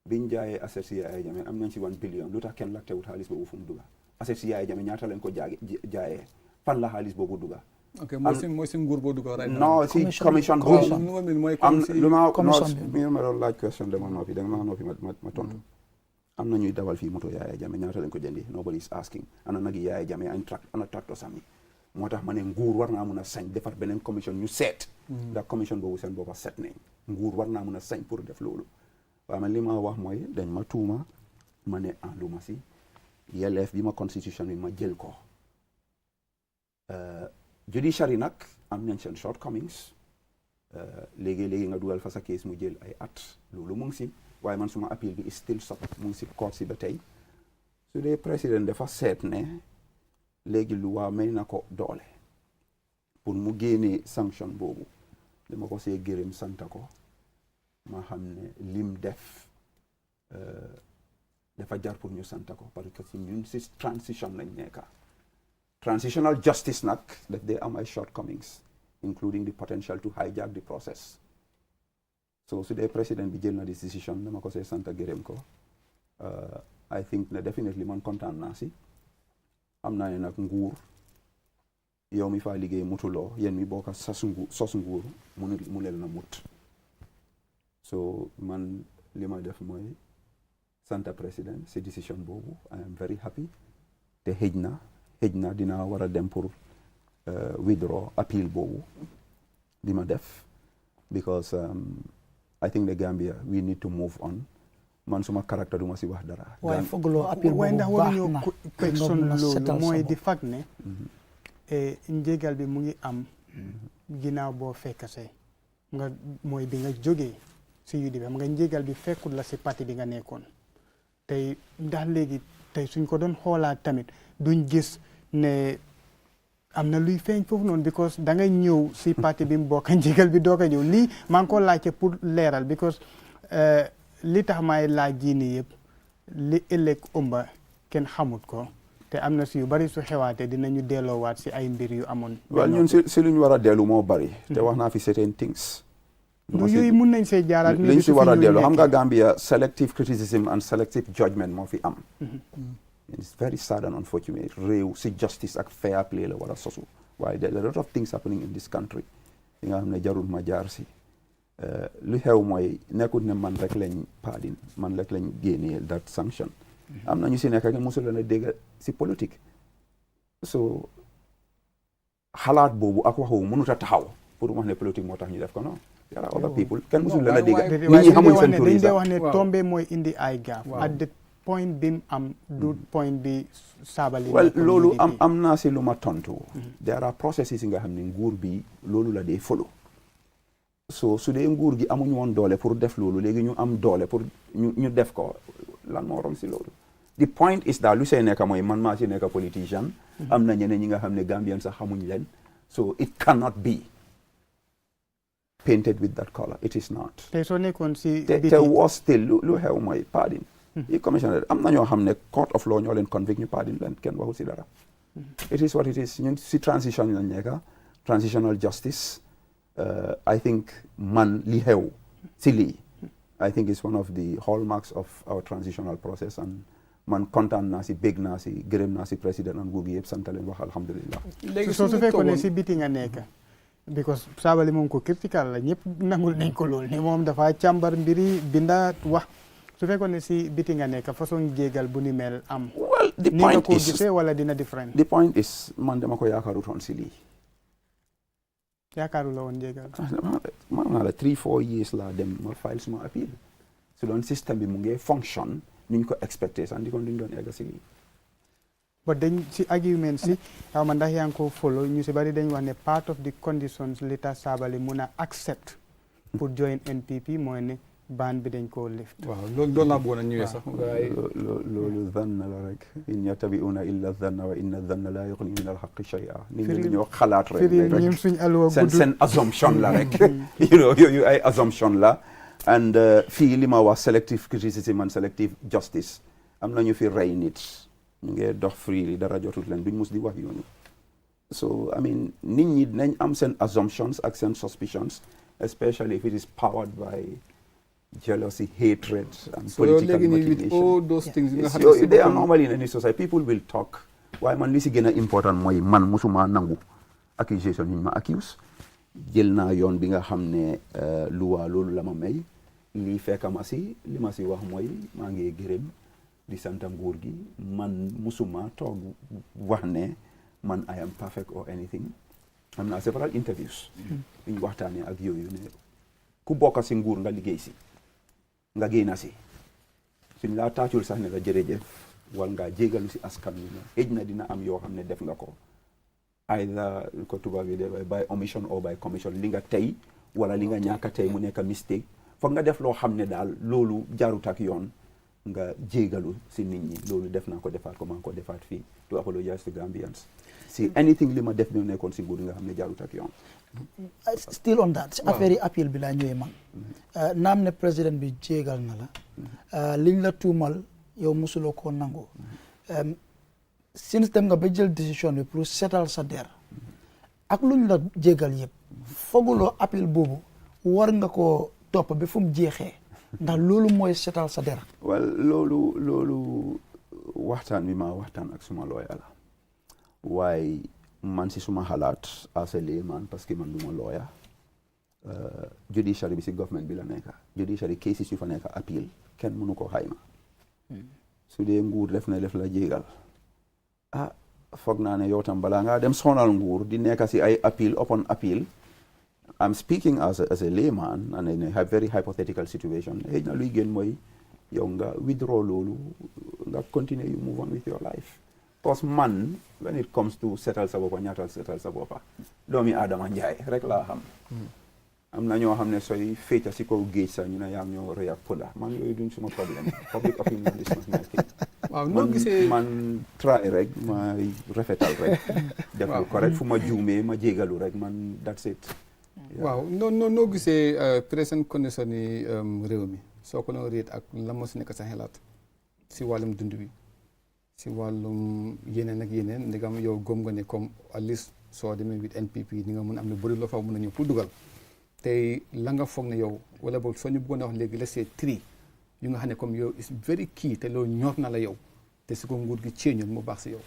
biñ jaayee asset si Yaya Jammeh am nañ si 1 billion lu tax kenn laktewut xaalis boobu fu mu dugga asset si Yaya Jammeh ñaata lañ ko jaayee fan la xaalis boobu dugga. ok mooy si nguur boo dugg right now. non si commission boobu am lu ma doon laaj question dama noppi ma tontu. am na ñuy dawal fii moto Yaya Jammeh ñaata lañ ko jëndi nobody is asking ana nag Yaya Jammeh ana tractor sami moo tax ma ne nguur war naa mun a sañ defar beneen commission ñu seet. ndax commission boobu seen boppa set nañ nguur war naa mun a sañ pour def loolu. waaye man li ma wax mooy dañ ma tuuma ma ne lu ma si yelleef bi ma constitution bi ma jël ko. judiciary nag am nañ seen shortcomings léegi nga dugal fa sa case mu jël ay at loolu mu ngi si waaye man suma appeal bi still sop mu ngi si court si ba tey su dee président dafa seet ne léegi lu waa may na ko doole pour mu génnee sanction boobu dama ko see gërëm santa ko ma xam ne lim def dafa jar pour ñu sant ko parce que ñun si transition lañ nekka transitional justice nag daf dee am ay shortcomings including the potential to hijack the process so su dee président bi jël na décision dama ko see sant gërëm ko I think ne definitely man kontaan naa si am naa ne nag nguur yow mi faa liggéey mutuloo yéen mi bokk sos nguur mu leen na mut so man li ma def mooy sant président si décision boobu I am very happy te xëj na dinaa war a dem pour withdraw appeal boobu li ma def because I think the Gambia we need to move on man suma caractère du ma si wax dara. waaye fooguloo appeal waaye ndax boobu baax waruñoo na question loolu setal mooy sa di bopp. fag ne njégal bi mu ngi am ginnaaw boo fekkasee nga mooy bi nga jógee si UDP xam nga njégal bi fekkul la si parti bi nga nekkoon tey ndax léegi tey suñ ko doon xoolaat tamit duñ gis ne am na luy feeñ foofu noonu because da ngay ñëw si parti bi mu bokk njégal bi doo ko ñëw lii maa ngi ko laajte pour leeral because li tax may laaj jii nii yëpp li ëllëg ëmba kenn xamut ko te am na si yu bari su xewaate dinañu delloowaat si ay mbir yu amoon. waaw ñun si lu ñu war a dellu moo bari. te wax naa fi certain things. yooyu mun nañ see jaaraat. li ñu si war a dellu xam nga Gambia selective criticism and selective judgment moo fi am. It's very sad and unfortunate. réew si justice ak fair play la war a sosu. waaye there are a lot of things happening in this country. yi nga xam ne jarul ma jaar si. lu xew mooy nekkut ne man rek lañ pardon man rek lañ génnee that sanction. am na ñu si nekk ak mosul leen a dégg si politique. so xalaat boobu ak wax boobu mënut a taxaw pour wax ne politique moo tax ñu def ko non. there are other people kenn mosul leen a dégg. nit ñi xamuñ seen tur yi sax wax ne tombé mooy indi ay gaaf. at the point bi mu am du point bi saabali. well loolu am naa si lu ma tontu. there are processes yi nga xam ne nguur bi loolu la dee follow. so su dee nguur gi amuñu woon doole pour def loolu léegi ñu am doole pour ñu def ko lan moo ron si loolu. the point is that lu see nekk mooy man maa si nekk politicien. am na ñeneen ñi nga xam ne Gambian sax xamuñ leen. so it cannot be painted with that color it is not. te soo nekkoon si. te was still lu xew mooy pardon. i commissioner am na ñoo xam ne court of law ñoo leen convict ñu pardon leen kenn waxul si dara. it is what it is ñun si transition lañ nekk transitional justice. I think man li xew si lii I think it's one of the hallmarks of our transitional process and man kontaan naa si bég naa si gërëm naa si président ak nguur gi yëpp sant leen wax alhamdulillah. léegi su fekkoon ne si biti nga nekk because Sabally moom ko critical la ñëpp nangul nañ ko lool ni moom dafa càmbar mbiri binda wax su fekkoon ne si biti nga nekk façon jéegal bu ni mel am. well the ni nga point ko is gisee wala dina different. the point is man dama ko yaakaarutoon si lii. yaakaaru la woon jéegal. man naa la 3-4 years laa dem ma file suma appeal su doon système bi mu ngi function ni ñu ko expecté sax ndi kon duñ doon egg si lii. but dañ si argument si xaw ma ndax yaa ngi ko follow ñu si bari dañ wax ne part of the conditions li tax Sabally mun a accept pour join NPP mooy ne ban bi dañ koo lift. waaw loolu laa bëggoon a ñëwee sax. loolu zanna la rek in yattabi'una illa zanna wa inna zanna la yughni min al-haqqi shay'a nit ñi dañoo xalaat rek ñun suñ alwa gudd seen assumption la rek you know yooyu ay assumption la and fii li ma wax selective criticism and selective justice am nañu fi rey nit ñu ngi dox freely dara jotut leen duñ mus di wax yoonu so I mean nit ñi nañ am seen assumptions ak seen suspicions especially if it is powered by jealousy, hatred, and political motivation. With all those things, they are normally in any society. People will talk. Why man lisi gëna important mooy man musuma nangu accusation yi ma accuse jël naa yoon bi nga xam ne luwa loolu la ma may lii fekk ma si li ma si wax mooy maa ngi gërëm di sant nguur gi man musuma toog wax ne man I am perfect or anything. am naa several interviews ñu waxtaanee ak yooyu ne ku bokk si nguur nga liggéey si nga génn si suñ laa taacul sax ne la jërëjëf wal ngaa jégalu si askan wi xëj na dina am yoo xam ne def nga ko either ko tubaab yi de by omission or by commission li nga tey wala li nga ñàkk a tey mu nekk mistake foog nga def loo xam ne daal loolu jaarut ak yoon nga jégalu si nit ñi loolu def naa ko defaat ko maa ngi ko defaat fii to apologize to Gambians si anything li ma def bi nekkoon si nguur nga xam ne jaarut ak yoon. still on that affaire yi appeal bi laa ñëwee man naam ne président bi jéegal na la liñ la tuumal yow mosuloo koo nangu since dem nga ba jël décision bi pour seetal sa der ak luñ la jéegal yëpp fooguloo appeal boobu war nga koo topp ba fu mu jeexee ndax loolu mooy seetal sa der. well loolu waxtaan bi ma waxtaan ak suma lawyer la waaye man si suma xalaat as a layman parce que man du ma lawyer judiciary bi si government bi la nekk judiciary cases yu fa nekk appeal kenn mënu ko xayma su dee nguur def na def la jéegal foog naa ne yow tam balaa ngaa dem sonal nguur di nekk si ay appeal upon appeal. I'm speaking as a layman and in a very hypothetical situation. Xëy na luy gën mooy yow nga withdraw loolu nga continue you move on with your life. Because man when it comes to setal sa boppa ñaatal setal sa boppa doomi Adama Njaay rek laa xam. am na ñoo xam ne sooy féeca si kaw géej sax ñu ne yaa ngi ñoo rëy ak pënda man yooyu duñ suma problème public opinion is not my thing. waaw noo gisee man try rek ma rafetal rek. def lu correct fu ma juumee ma jégalu rek man that's it. waaw noo gisee present condition yi réew mi soo ko noo réet ak la moo si nekk sa xelaat si wàllum dund bi si wàllum yeneen ak yeneen ndigam yow góom nga ne comme at least soo demee with NPP ni nga mën am lu bëri loo fa mën a ñëw pour dugal tey la nga foog ne yow wala boog soo ñu bëggoon a wax léegi la see tri yu nga xam ne comme yow is very key te loolu ñor na la yow te si ko nguur gi ceeñoon mu baax si yow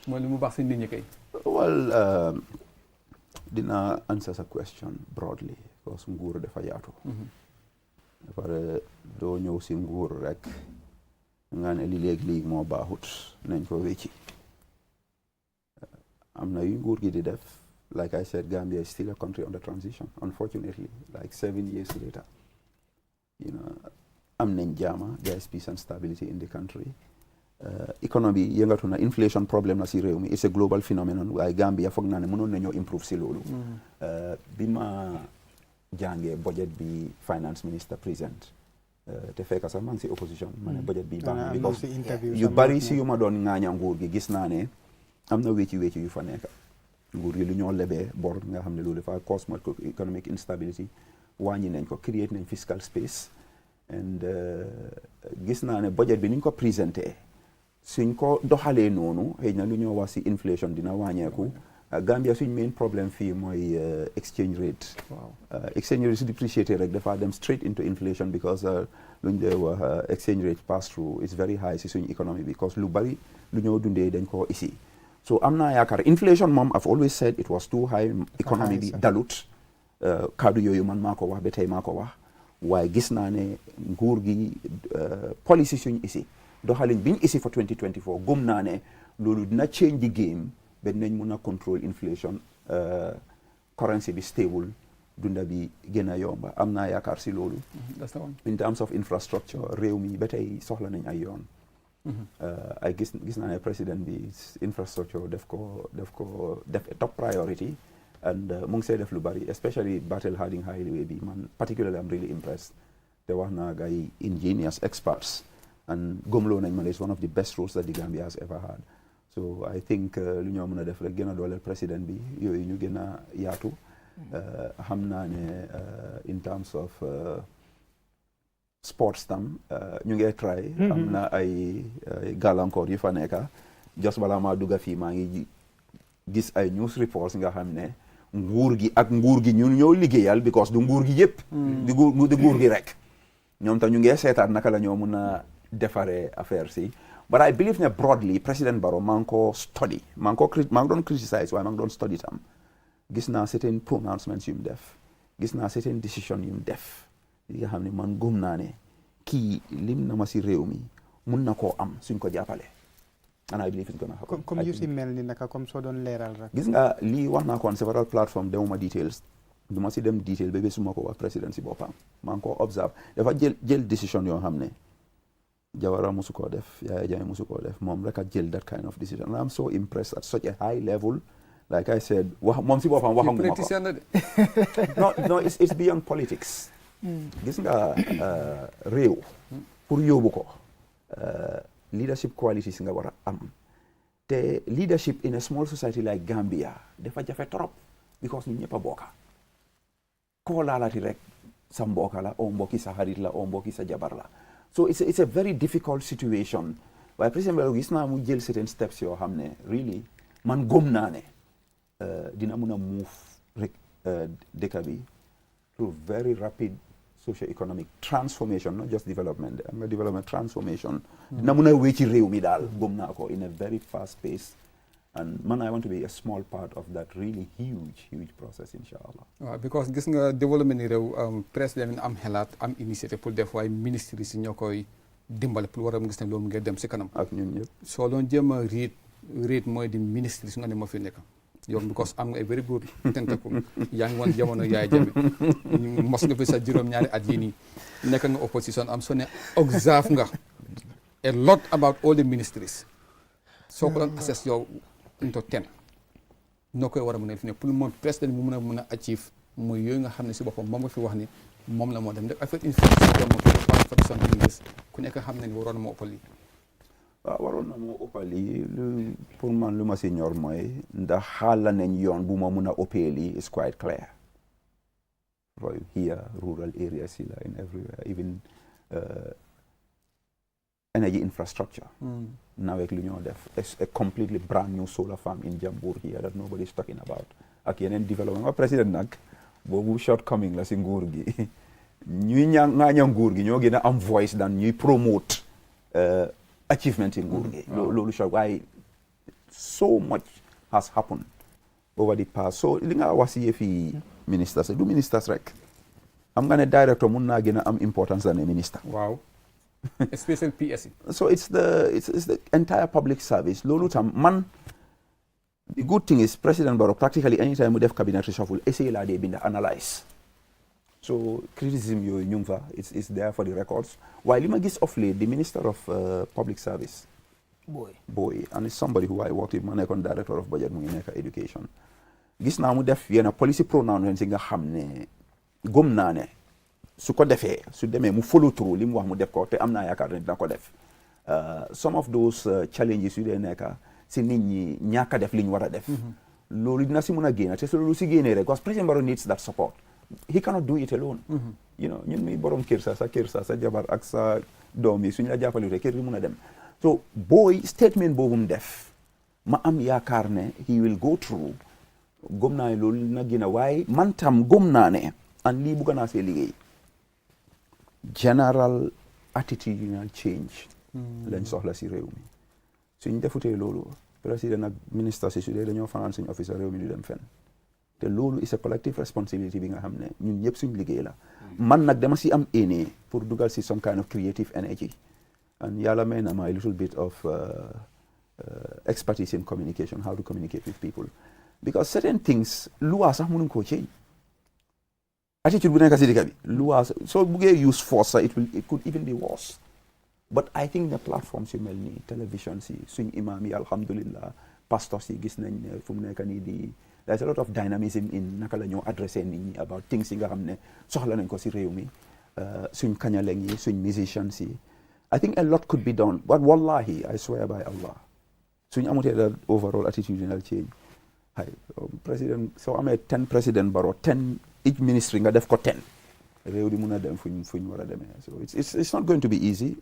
mooy lu mu baax si nit ñi kay. well dina answer sa question broadly because nguur dafa yaatu. dafa doo ñëw si nguur rek nga ne li léegi moo baaxut nañ ko wécci am na yu nguur gi di def like I said Gambia is still a country under transition unfortunately like 7 years later am nañ jaama there is peace and stability in the country. Economy yëngatu na inflation problem na si réew mi it's a global phenomenon waaye Gambia foog naa ne mënoon nañoo improve si loolu. bi ma jàngee budget bi finance minister present te fekk sax maa ngi si opposition ma ne budget bi baax na because yu bari si yu ma doon ŋaaña nguur gi gis naa ne am na wécci yu fa nekk nguur gi lu ñoo lebee bor nga xam ne loolu dafa cause economic instability wàññi nañ ko create nañ fiscal space and gis naa ne budget bi ni ñu ko présenté suñ ko doxalee noonu xëy na lu ñoo wax si inflation dina wàññeeku Gambia suñ main problème fii mooy exchange rate. Exchange rate su depreciated rek dafa dem straight into inflation because luñ dee wax exchange rate pass through is very high si suñ economy because lu bari lu ñoo dundee dañ ko isi so am naa yaakaar inflation moom I've always said it was too high economy bi dalut kaddu yooyu man maa ko wax ba tey maa ko wax waaye gis naa ne nguur gi policy suñ isi doxalin biñ isi for 2024 gëm naa ne loolu dina change the game ba nañ mun a control inflation currency bi stable dunda bi gën a yomba am naa yaakaar si loolu. in terms of infrastructure réew mi ba tey soxla nañ ay yoon. ay gis naa ne président bi infrastructure def top priority and mu ngi see def lu bari especially Battle Harding Highway bi man particularly I'm really impressed te wax naa gay engineers experts and gomloo nañ ma ne it's one of the best roads that the Gambia has ever had so I think lu ñoo mën a def rek gën a dooleel président bi yooyu ñu gën a yaatu xam naa ne in terms of sports tam ñu ngi try am na ay gàllankoor yu fa nekka just bala maa dugga fii maa ngi gis ay news reports nga xam ne nguur gi ñun ñoo liggéeyal because du nguur gi yëpp di nguur gi rek ñoom tam ñu ngi seetaat naka la ñoo mun a defaree affaire si but I believe ne broadly président Barrow maa ngi ko study maa ngi doon criticize waaye maa ngi doon study tam gis naa certain pronouncements yu mu def gis naa certain decision yu mu def yi nga xam ne man gëm naa ne kii lim na ma si réew mi mun na koo am suñ ko jàppale and I believe it's gonna happen comme yu si mel ni naka comme soo doon leeral rek gis nga lii wax naa ko on several platform demuma details du ma si dem detail ba su ma ko wax président si boppam maa ngi ko observe dafa jël décision yoo xam ne Jawara musu koo def Yaya Jammeh musu koo def moom rek a jël that kind of decision and I'm so impressed at such a high level like I said wax moom si boppam waxanguma ko no it's beyond politics gis nga réew pour yóbbu ko leadership qualities nga war a am te leadership in a small society like Gambia dafa jafe trop because ñun ñëpp a bokka koo laalati rek sa mbokk la o mbokki sa xarit la o mbokki sa jabar la so it's a very difficult situation waaye président Barrow gis naa mu jël certain steps yoo xam ne really man gëm naa ne dina mun a move rek dëkk bi through very rapid socio-economic transformation not just development am nga development transformation dina mun a wéy ci réew mi daal gëm naa ko in a very fast pace and man I want to be a small part of that really huge process inshallah. waaw because gis nga développement ni réew président am xelaat am initiative pour def waaye ministre yi si ñoo koy dimbale pour war a gis ne loolu ngeen dem si kanam. ak ñun ñëpp. soo doon jéem a riit mooy di ministre su nga ne moo fi nekk yow because am nga ay very good tentacle yaa ngi woon jamono yaay jabe mos nga fi sa juróom-ñaari at yii nii nekk nga opposition am soo ne observe nga a lot about all the ministries soo ko doon assess yow into 10 noo koy war a mën a fi ne pour moom président mu mën a achieve mooy yooyu nga xam ne si boppam moom nga fi wax ni moom la moo dem def affaire infrastructure moom ku nekk xam ne waroon na moo ëppal lii waaw waroon na moo ëppal lii pour man lu ma si ñor mooy ndax xaala nañ yoon bu ma mun a ëppee lii is quite clear roy here rural areas yi la in everywhere even energy infrastructure nawet lu ñoo def a completely brand new solar farm in Jambur here that nobody is talking about ak yeneen development ma président nag boobu shortcoming la si nguur gi ñuy ŋaaña nguur gi ñoo gën a am voice dan ñuy promote achievement in nguur gi loolu short waaye so much has happened over the past so li nga wax si yëfi ministers du ministers rek am nga ne director mun naa gën a am importance than a minister waaw especially PSC. So it's the entire public service. Lolu tam man the good thing is President Barrow practically anytime we have cabinet reshuffle, essay la de binda analyze. So criticism you nyungfa is there for the records. While lima gis of late, the Minister of Public Service, boy, and it's somebody who I worked with, man, icon Director of Budget, Muneka Education. Gis na mu def yena policy pronoun nga xamne gom na ne su ko defee su demee mu follow through li mu wax mu def ko te am naa yaakaar ne dina ko def some of those challenges yu dee nekka si nit ñi ñàkk a def li ñu war a def loolu dina si mun a génn te su loolu si génnee rek because President Barrow needs that support he cannot do it alone you know ñun mi borom kër sa jabar ak sa doom yi suñu la jàppale te kër gi mun a dem so booy statement boobu mu def ma am yaakaar ne he will go through gëm naa ne loolu dina génn waaye man tam gëm naa ne an lii bugga naa see liggéey general attitudinal change lañ soxla si réew mi suñ defutee loolu président ak ministre si su dee dañoo fanaan suñ office réew mi du dem fenn te loolu is a collective responsibility bi nga xam ne ñun ñëpp suñ liggéey la man nag dama si am éene pour dugal si some kind of creative energy and yàlla may na ma a little bit of expertise in communication how to communicate with people because certain things luwaa sax mënuñ koo change attitude bu nekk si dëkk bi luwaa soo buggee use force it could even be worse but I think the platforms yu mel nii télévision si suñ imam yi alhamdulillah pastors yi gis nañ ne fu mu nekk nii di there's a lot of dynamism in naka la ñoo adressé nit ñi about things yi nga xam ne soxla nañ ko si réew mi suñ kañaleng yi suñ musicians yi I think a lot could be done but wallahi I swear by Allah suñ amutee that overall attitudinal change président soo amee 10 président Barrow 10 each ministry nga def ko 10 réew di mun a dem fuñ war a demee so it's not going to be easy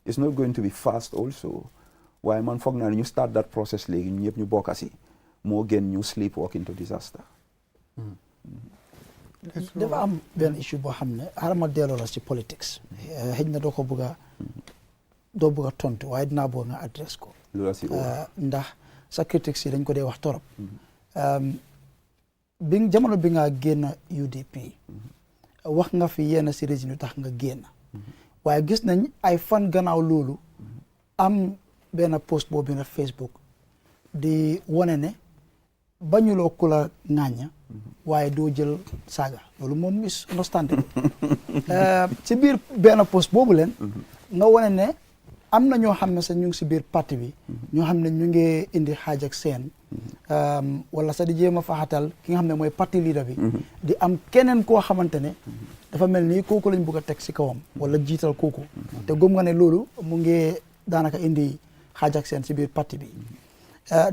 it's not going to be fast also waaye man foog naa ne ñu start that process léegi ñu ñëpp ñu bokka si moo gën ñu sleepwalk into disaster dafa am benn issue boo xam ne xaaral ma delloo la si politics xëy na doo bëgg a tontu waaye dinaa bëgg nga adresse ko ndax sa critics yi dañ ko dee wax torop jamono bi nga génn UDP wax nga fi yenn si régime yu tax nga génn waaye gis nañ ay fan gannaaw loolu am benn post boobu na Facebook di wane ne bañuloo ku la ŋàñña waaye doo jël saaga loolu moom is understandable ci biir benn post boobu leen nga wane ne am na ñoo xam ne sax ñu ngi si biir parti bi ñoo xam ne ñu ngi indi xaaj ak seen wala sax di jéem a faxatal ki nga xam ne mooy parti leader bi di am keneen koo xamante ne dafa mel ni kooku lañ bëgg a teg si kawam wala jiital kooku te gëm nga ne loolu mu ngi daanaka indi xaaj ak seen si biir parti bi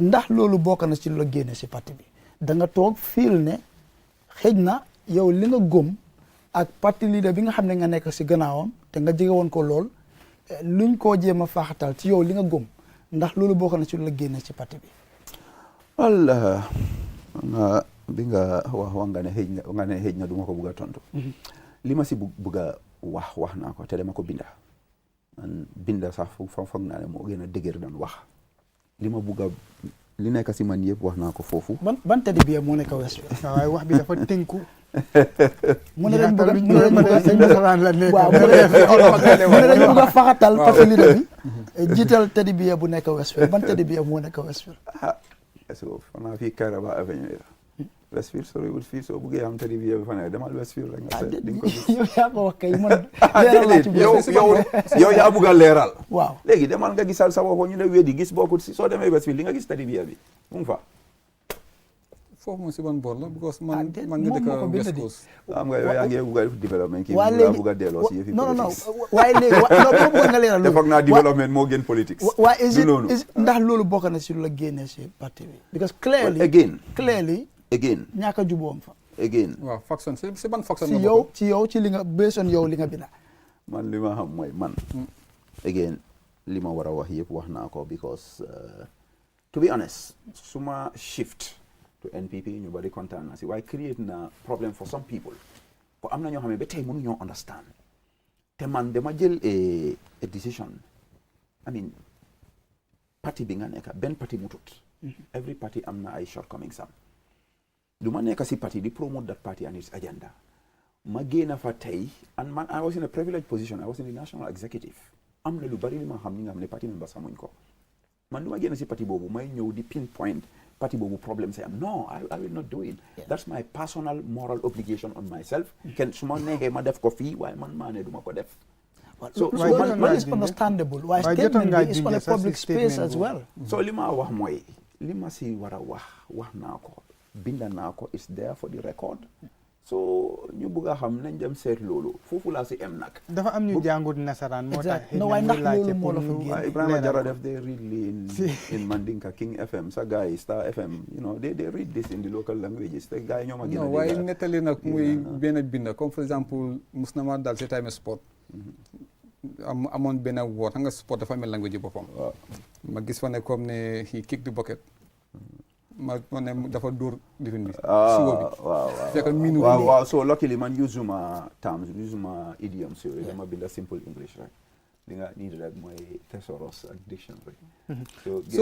ndax loolu bokk na ci lu la génne si parti bi da nga toog fiil ne xëj na yow li nga gëm ak parti leader bi nga xam ne nga nekk si gannaawam te nga jege woon ko lool luñ koo jéem a faaxatal ci yow li nga gëm ndax loolu bokk na ci lu la génne ci parti bi. walla bi nga wax nga ne xëj na du ma ko bugg a tontu. li ma si bugg a wax naa ko te dama ko binda man binda sax foog naa ne moo gën a dëgër doon wax li ma bugg a li nekk si man yëpp wax naa ko foofu. ban teddy bear moo nekk Westfield. waaye wax bi dafa tënku. mu ne dañ bëgg a faxatal parti leader bi jiital teddy bear bu nekk Westfield ban teddy bear moo nekk Westfield. est-ce que fanaa fii Kairaba Avenue la Westfield soriwul fii soo buggee am teddy bear bi fa ne demal Westfield rek nga seet di nga ko gis. yow yaa ko wax kay man leeral laa ci yow yaa bugg a leeral. waaw léegi demal nga gisal sa bopp ñu ne weddi gis bokkut si soo demee Westfield di nga gis teddy bear bi mu ngi fa. foofu moom si ban boor la because man nga moom moo ko dëkk bind West di. Coast. am nga yow yaa ngi bugg a def développement kii waa mu léegi bugg a delloo si yëfi non politique. waaye léegi non boo bëgg nga leeral te foog naa développement moo gën politique. waa is du noonu it ndax loolu bokk na si lu la génnee si parti bi because Well, again clearly ñàkk a juboom fa waaw faction si ban faction si nga yow bokk? ci yow ci li nga based on yow li nga bina man li ma xam mooy man. again li ma war a wax yëpp wax naa ko because to be honest suma shift to NPP ñu bari kontaan na si waaye create na problem for some people ko am na ñoo xam ne ba tey mënu ñoo understand te man dama jël a decision I mean parti bi nga nekk benn parti mutut every party am na ay shortcomings am du ma nekk si parti di promote that party and its agenda ma génn fa tey and man I was in a privileged position I was in the national executive am na lu bari li ma xam ñi nga xam ne parti members xamuñ ko man du ma génn si parti boobu may ñëw di pinpoint parti boobu problème say am no I will not do it that's my personal moral obligation on myself kenn su ma neexee ma def ko fii waaye man maa ne du ma ko def so man is understandable waaye statement bi is on a public space as well so li ma wax mooy li ma si war a wax naa ko binda naa ko is there for the record so ñu bëgg a xam nañ dem seet loolu foofu laa si em nag dafa am ñu jàngut nasaraan moo tax no waaye ndax loolu moo la fa génn Ibrahima Jara def they read in Mandinka King FM sa gars yi Star FM you know they read this in the local languages te gars yi ñoo ma gën a non waaye nettali nag muy benn binda comme for exemple mus na ma daal si time sport amoon benn woot xam nga sport dafa mel language boppam ma gis fa ne comme ne he kick the bucket ma ne dafa dóor lifin bi siwo bi fekk miinu waaw so luckily man usuma terms usuma idioms yooyu dama binda simple English rek li nga need rek mooy thesaurus ak dictionary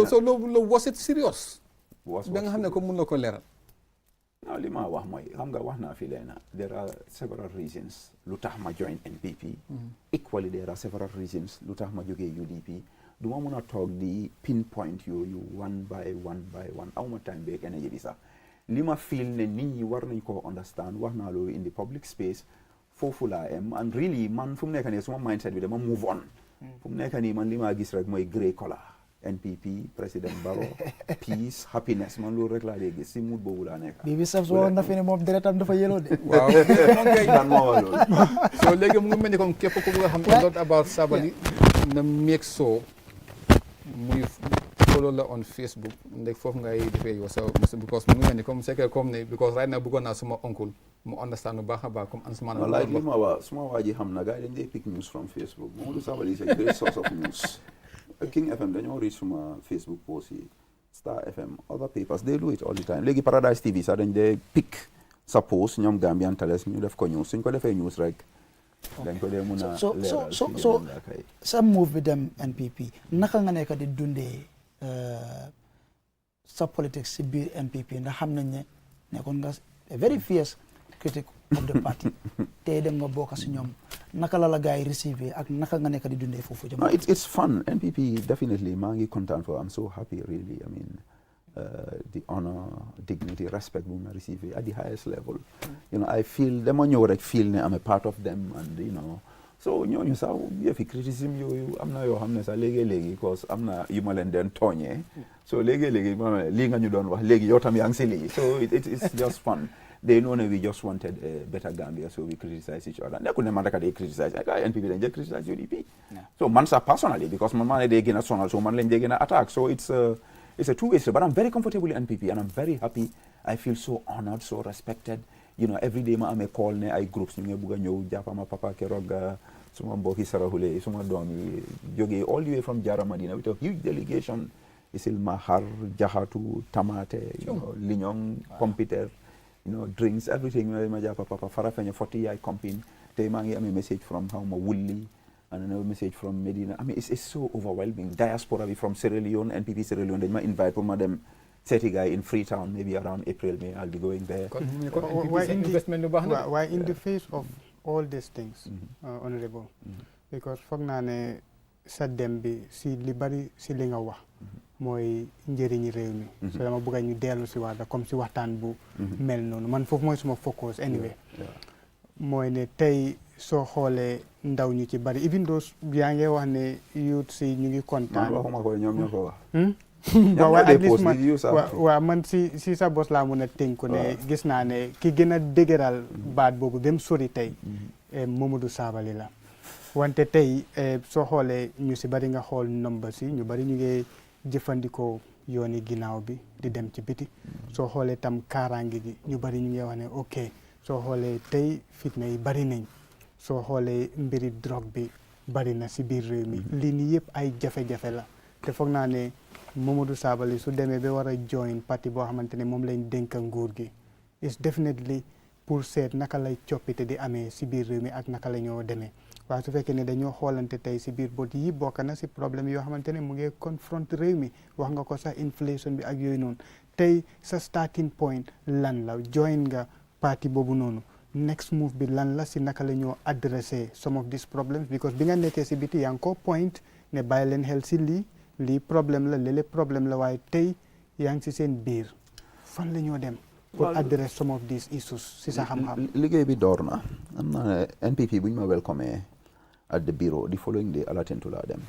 so loolu was it serious ba nga xam ne ko mun na ko leeral non li ma wax mooy xam nga wax naa fi leena there are several reasons lu tax ma join NPP equally there are several reasons lu tax ma jógee UDP du ma mun a toog di pinpoint yooyu one by one awma time beeg energy bi sax li ma feel ne nit ñi war nañ ko understand wax naa loolu in the public space foofu laa am and really man fu mu nekk nii suma mindset bi dama move on fu mu nekk nii man li ma gis rek mooy grey color NPP président Barrow peace happiness man loolu rek laa dee gis si mood boobu laa nekk bi sax soo na fi ne moom deretam dafa yeloo de waaw man moo wax loolu so léegi mu ngi mel ni comme képp ku nga xam a lot about Sabally na make sure muy follow la on Facebook ndek foofu ngay defee yow sa because mu ngi mel ni comme c'est que comme ne because right now bëggoon naa suma oncle mu understand bu baax a baax comme Ansumana like li ma wax suma waa ji xam na gars yi dañ dee pick news from Facebook Mamadou Sabally is a great source of news King FM dañoo reach suma Facebook post yi Star FM other papers they do it all the time léegi Paradise TV sax dañ dee pick sa post ñoom Gambian Talents ñu def ko news suñ ko defee news rek dañ ko dee mun a leeral so sa move bi dem NPP naka nga nekk di dundee sa politique si biir NPP ndax xam nañ ne nekkoon nga very fierce critic of the party tey dem nga bokk si ñoom naka la gars yi receiver ak naka nga nekk di dundee foofu jamono it's fun NPP definitely maa ngi content for I'm so happy really I mean the honor dignity respect bu ma receive at the highest level you know I feel dama ñëw rek feel ne I'm a part of them and you know so ñooñu sax yëfi criticisme yooyu am na yoo xam ne sax léegi cause am na yu ma leen den tooñee so léegi ma lii nga ñu doon wax léegi yow tam yaa ngi si lii so it's just fun they know ne we just wanted a better Gambia so we criticize each other nekkul ne man rek a day criticize ak NPP dañ dee criticize UDP so man sax personally because man maa ne day gën a sonal so man lañ dee gën a attack so it's a two-way street but I'm very comfortable in NPP and I'm very happy I feel so honored so respected you know every day ma amee call ne ay groups ñu ngi bugg a ñëw jàppama papa keroog suma mbokki sarahule suma doom yi jógee all the way from Jara Madina with a huge delegation isil mahar jahatu tamate you know liñong computer you know drinks everything ma jàppa papa farafeñe 40 yaay compine tey maa ngi amee message from xawma Wulli and another message from Medina I mean it's so overwhelming diaspora bi from Sierra Leone NPP Sierra Leone dañ ma invite pour ma dem seeti guy in Freetown maybe around April May I'll be going there why in the face of all these things honorable because foog naa ne sa dem bi si li bari si li nga wax mooy njëriñi réew mi so dama bëgg ñu dellu si waat comme si waxtaan bu mel noonu man foofu mooy suma focus anyway mooy ne tey soo xoolee ndaw ñu ci bari even though yaa ngi wax ne youth si ñu ngi kontaan waxuma ko ñoom ñoo ko wax waaw at least waaw man si sa bos laa mën a tënku ne gis naa ne ki gën a dëgëral baat boobu ba mu sori tey Momodou Sabally la wante tey soo xoolee ñu si bari nga xool nomba si ñu bari ñu ngi jëfandikoo yooni ginnaaw bi di dem ci biti soo xoolee tam kaaraange gi ñu bari ñu ngi wax ne ok soo xoolee tey fitna yi bari nañ soo xoolee mbiri drogue bi bari na si biir réew mi lii nii yëpp ay jafe-jafe la te foog naa ne Momodou Sabally su demee ba war a join parti boo xamante ne moom lañ dénk nguur gi is definitely pour seet naka lay coppite di amee si biir réew mi ak naka la ñoo demee waaye su fekkee ne dañoo xoolante tey si biir bot yi bokk na si problème yoo xamante ne mu ngi confronte réew mi wax nga ko sax inflation bi ak yooyu noonu tey sa starting point lan la join nga parti boobu noonu next move bi lan la si naka la ñoo adressé some of these problems because bi nga nekkee si biti yaa ngi ko point ne bàyyi leen xel si lii problème la léeg-léeg problème la waaye tey yaa ngi si seen biir fan la ñoo dem pour address some of these issues si sa xam-xam liggéey bi door na am na NPP bu ñu ma welcome at the bureau the following day Alatentu laa dem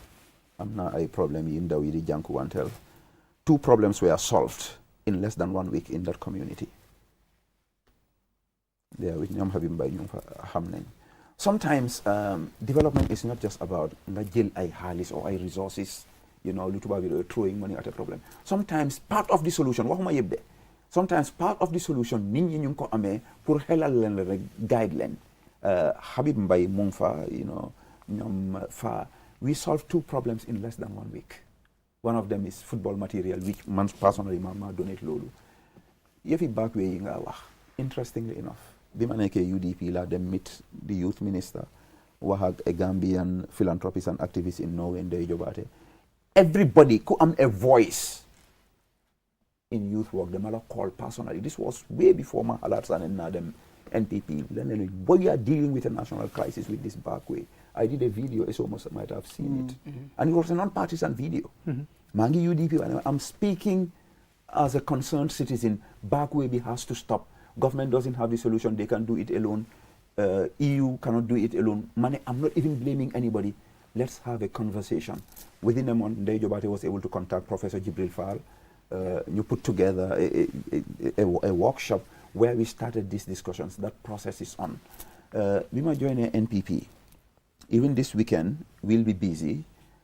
am na ay problème yi ndaw yi di jànkuwanteel 2 problems were solved in less than 1 week in that community there with ñoom Habib Mbaye ñu fa xam nañ sometimes development is not just about nga jël ay xaalis or ay resources you know lu tubaab yi throwing money at a problem sometimes part of the solution waxuma yëpp de sometimes part of the solution nit ñi ñu ngi ko amee pour xelal leen la rek guide leen Habib Mbaye mu ngi fa you know ñoom fa we solved 2 problems in less than 1 week one of them is football material which man personally ma donate loolu yëfi backway yi nga wax interestingly enough bi ma nekkee UDP la dem meet the youth minister wax ak a Gambian philanthropist and activist in Norway Ndeye Jobaate everybody ku am a voice in youth work dama la call personally this was way before ma xalaat sax ne naa dem NPP leneen boy we are dealing with a national crisis with this backway I did a video it's almost might have seen it and it was a non-partisan video maa ngi UDP I'm speaking as a concerned citizen backway has to stop government doesn't have the solution they can do it alone EU cannot do it alone I'm not even blaming anybody let's have a conversation within a month Ndeye Jobaate was able to contact Professor Jibril Fall you put together a workshop where we started these discussions that process is on we might join a NPP even this weekend we'll be busy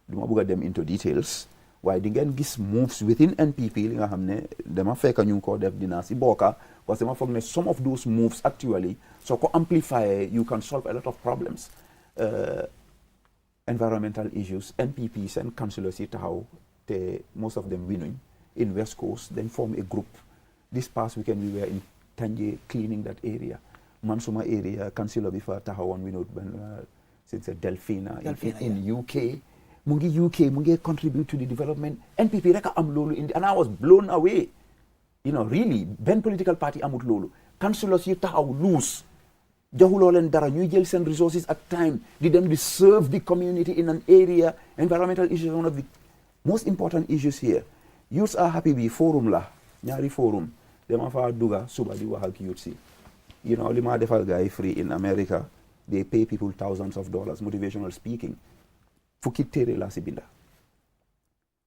duma bëgg a dem into details waaye di ngeen gis moves within NPP li nga xam ne dama fekk ñu ngi ko def dinaa si bokka parce que dama foog ne some of those moves actually soo ko amplify you can solve a lot of problems environmental issues NPP seen councillors yi taxaw te most of them winuñ in West Coast then form a group this past weekend we were in Tanje cleaning that area man suma area councillor bi fa taxawoon winut ben since Delphina in UK mu ngi contribute to the development NPP rek am loolu and I was blown away you know really benn political party amut loolu councillors yi taxaw loose joxuloo leen dara ñuy jël seen resources ak time di dem di serve the community in an area environmental issues one of the most important issues here youths are happy bi forum la ñaari forum dama fa duga suba di wax ak youths yi you know li ma defal gars yi free in America they pay people thousands of dollars motivational speaking fukki téere laa si binda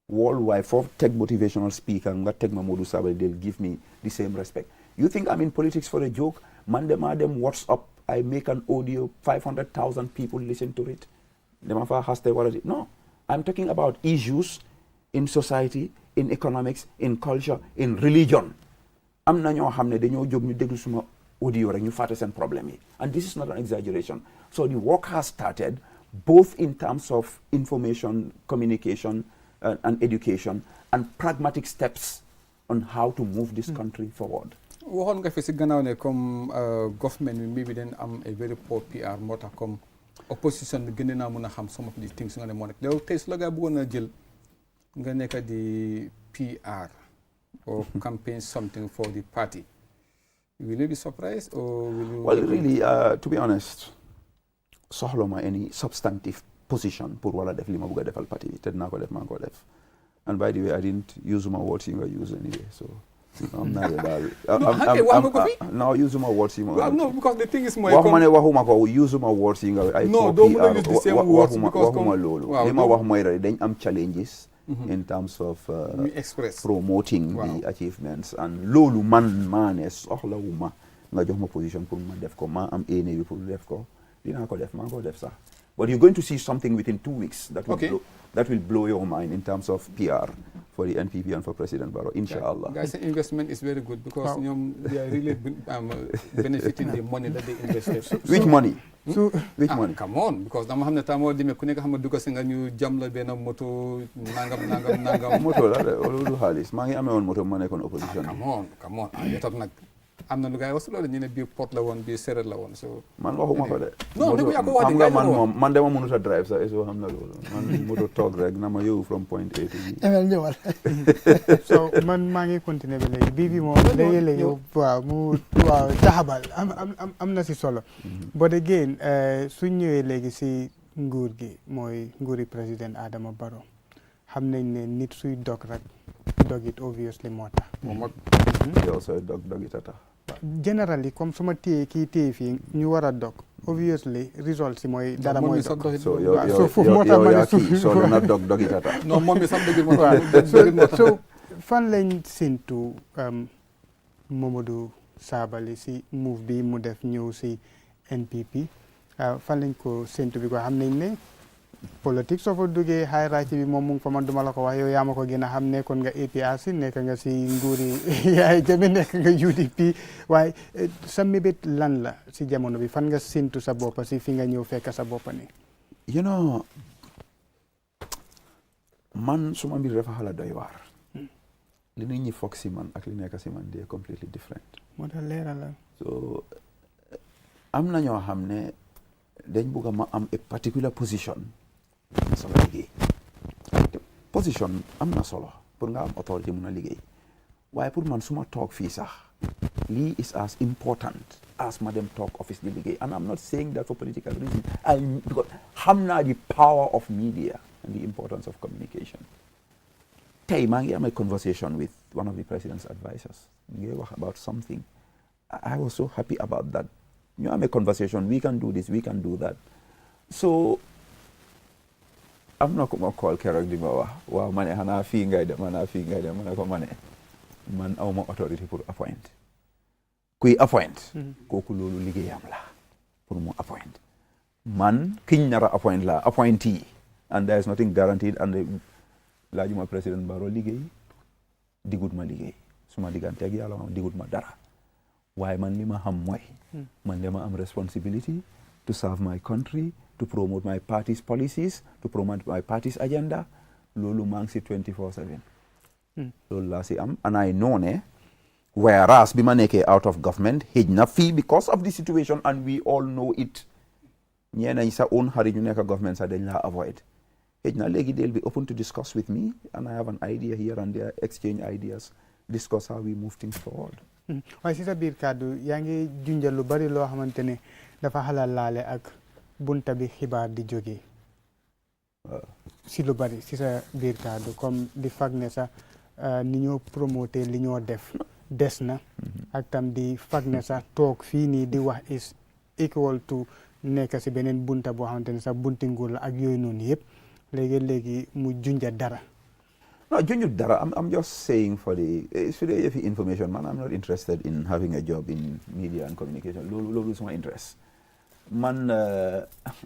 worldwide for tech motivational speaker nga teg ma Modou Sabally they'll give me the same respect. You think I'm in politics for a joke? Man dem WhatsApp, I make an audio, 500,000 people listen to it. No, I'm talking about issues in society, in economics, in culture, in religion. Am na ñoo xam ne dañoo jóg ñu déglu suma audio rek ñu fàtte seen problème yi. And this is not an exaggeration. So the work has started both in terms of information, communication, and education, and pragmatic steps on how to move this country forward. waxoon nga fi si gannaaw ne comme government bi maybe den am a very poor PR moo tax comme opposition bi gën naa mën a xam some of the things nga ne moo nekk yow tey su la gaa bëggoon a jël nga nekk di PR or campaign something for the party, will you be surprised or will you... Well, really, to be honest, soxla ma any substantive position pour wala def li ma bëgg a defal parti bi te dinaa ko def maa ko def. And by the way, I didn't use my words you use anyway, so I'm not about no, use my words you no, because the thing is more waxuma ko use my words you I no, don't use the same words because waxuma loolu li ma wax mooy rek dañ am challenges in terms of promoting the achievements and loolu man maa ne soxlawuma nga jox ma position pour ma def ko maa am éene bi pour def ko dinaa ko def maa ko def sax. But you're going to see something within 2 weeks that will blow your mind in terms of PR for the NPP and for President Barrow, inshallah. Guys, the investment is very good because they are really benefiting the money that they invested. Which money? Which money? Come on, because dama xam ne tamo di me ku nekk xam ne dugg si nga ñu jam la benn moto nangam. Moto la de loolu xaalis maa ngi amee woon moto ma nekkoon opposition. Come on. Yow tam nag am na lu gaay wax loolu ñu ne bii port la woon bii séeréer la woon so man waxuma ko de non ne ko yaa ko wax de xam nga man moom man dama mënut a drive sax so xam na loolu man moto toog rek na ma yóbbu from point A to B. ñëwal so man maa ngi continuer ba léegi bii bi moom léegi-léegi waaw taxabal am na si solo but again suñ ñëwee léegi si nguur gi mooy nguuri président Adama Barrow xam nañ ne nit suy dog rek dog it obviously moo tax yow sooy dog it a tax generally comme suma téye kii téye fii ñu war a dog obviously result si mooy dara mooy dog so yow yaa kii soo dana dog it a tax non moom mi sax dëgg moo tax so fan lañ séntu Momodou Sabally si move bi mu def ñëw si NPP fan lañ ko séntu bi ko xam nañ ne politique soo fa duggee hierarchy bi moom mu ngi fa man duma la ko wax yow yaa ma ko gën a xam nekkoon nga APRC nekk nga si nguuri yaay jame nekk nga UDP waaye sa mébét lan la si jamono bi fan nga séntu sa boppa si fi nga ñëw fekk sa boppa ni you know man suma mbir dafa xala doy waar li nit ñi foog si man ak li nekk si man they are completely different moo tax leeral la so am na ñoo xam ne dañ bëgg ma am a particular position solo liggéey position am na solo pour nga am autorité mun a liggéey waaye pour man suma toog fii sax lii is as important as ma dem toog office di liggéey and I'm not saying that for political reason because xam naa the power of media and the importance of communication tey maa ngi am a conversation with one of the president's advisors ñu ngi wax about something I was so happy about that ñu am a conversation we can do this we can do that so am na ko ma call keroog di ma wax waaw ma ne xanaa fii ngay dem ma ne ko ma ne man aw ma autorité pour appoint kuy appoint kooku loolu liggéeyam la pour mu appoint man kiñ nara appoint la appointee and there is nothing guaranteed and laajuma président Barrow liggéey digut ma liggéey suma diggante ak yàlla moom digut ma dara waaye man li ma xam mooy man dama am responsibility to serve my country to promote my party's policies to promote my party's agenda loolu maa ngi si 24/7 loolu laa si am and I know ne whereas bi ma nekkee out of government xëj na fii because of the situation and we all know it ñeenañ sa own xarit ñu nekk government sax dañ laa avoid xëj na léegi they'll be open to discuss with me and I have an idea here and there exchange ideas discuss how we move things forward waaye si sa biir kàddu yaa ngi junjal lu bari loo xamante ne dafa xalal laale ak bunta bi xibaar di jógee si lu bari si sa biir kàddu comme di fag ne sax ni ñoo promoter li ñoo def des na ak tam di fag ne sax toog fii nii di wax is equal to nekk si beneen bunta boo xamante ne sax bunti nguur la ak yooyu noonu yëpp léegi mu junja dara. No, junjut dara. I'm just saying for the information, man. I'm not interested in having a job in media and communication. Lolu is my interest. Man,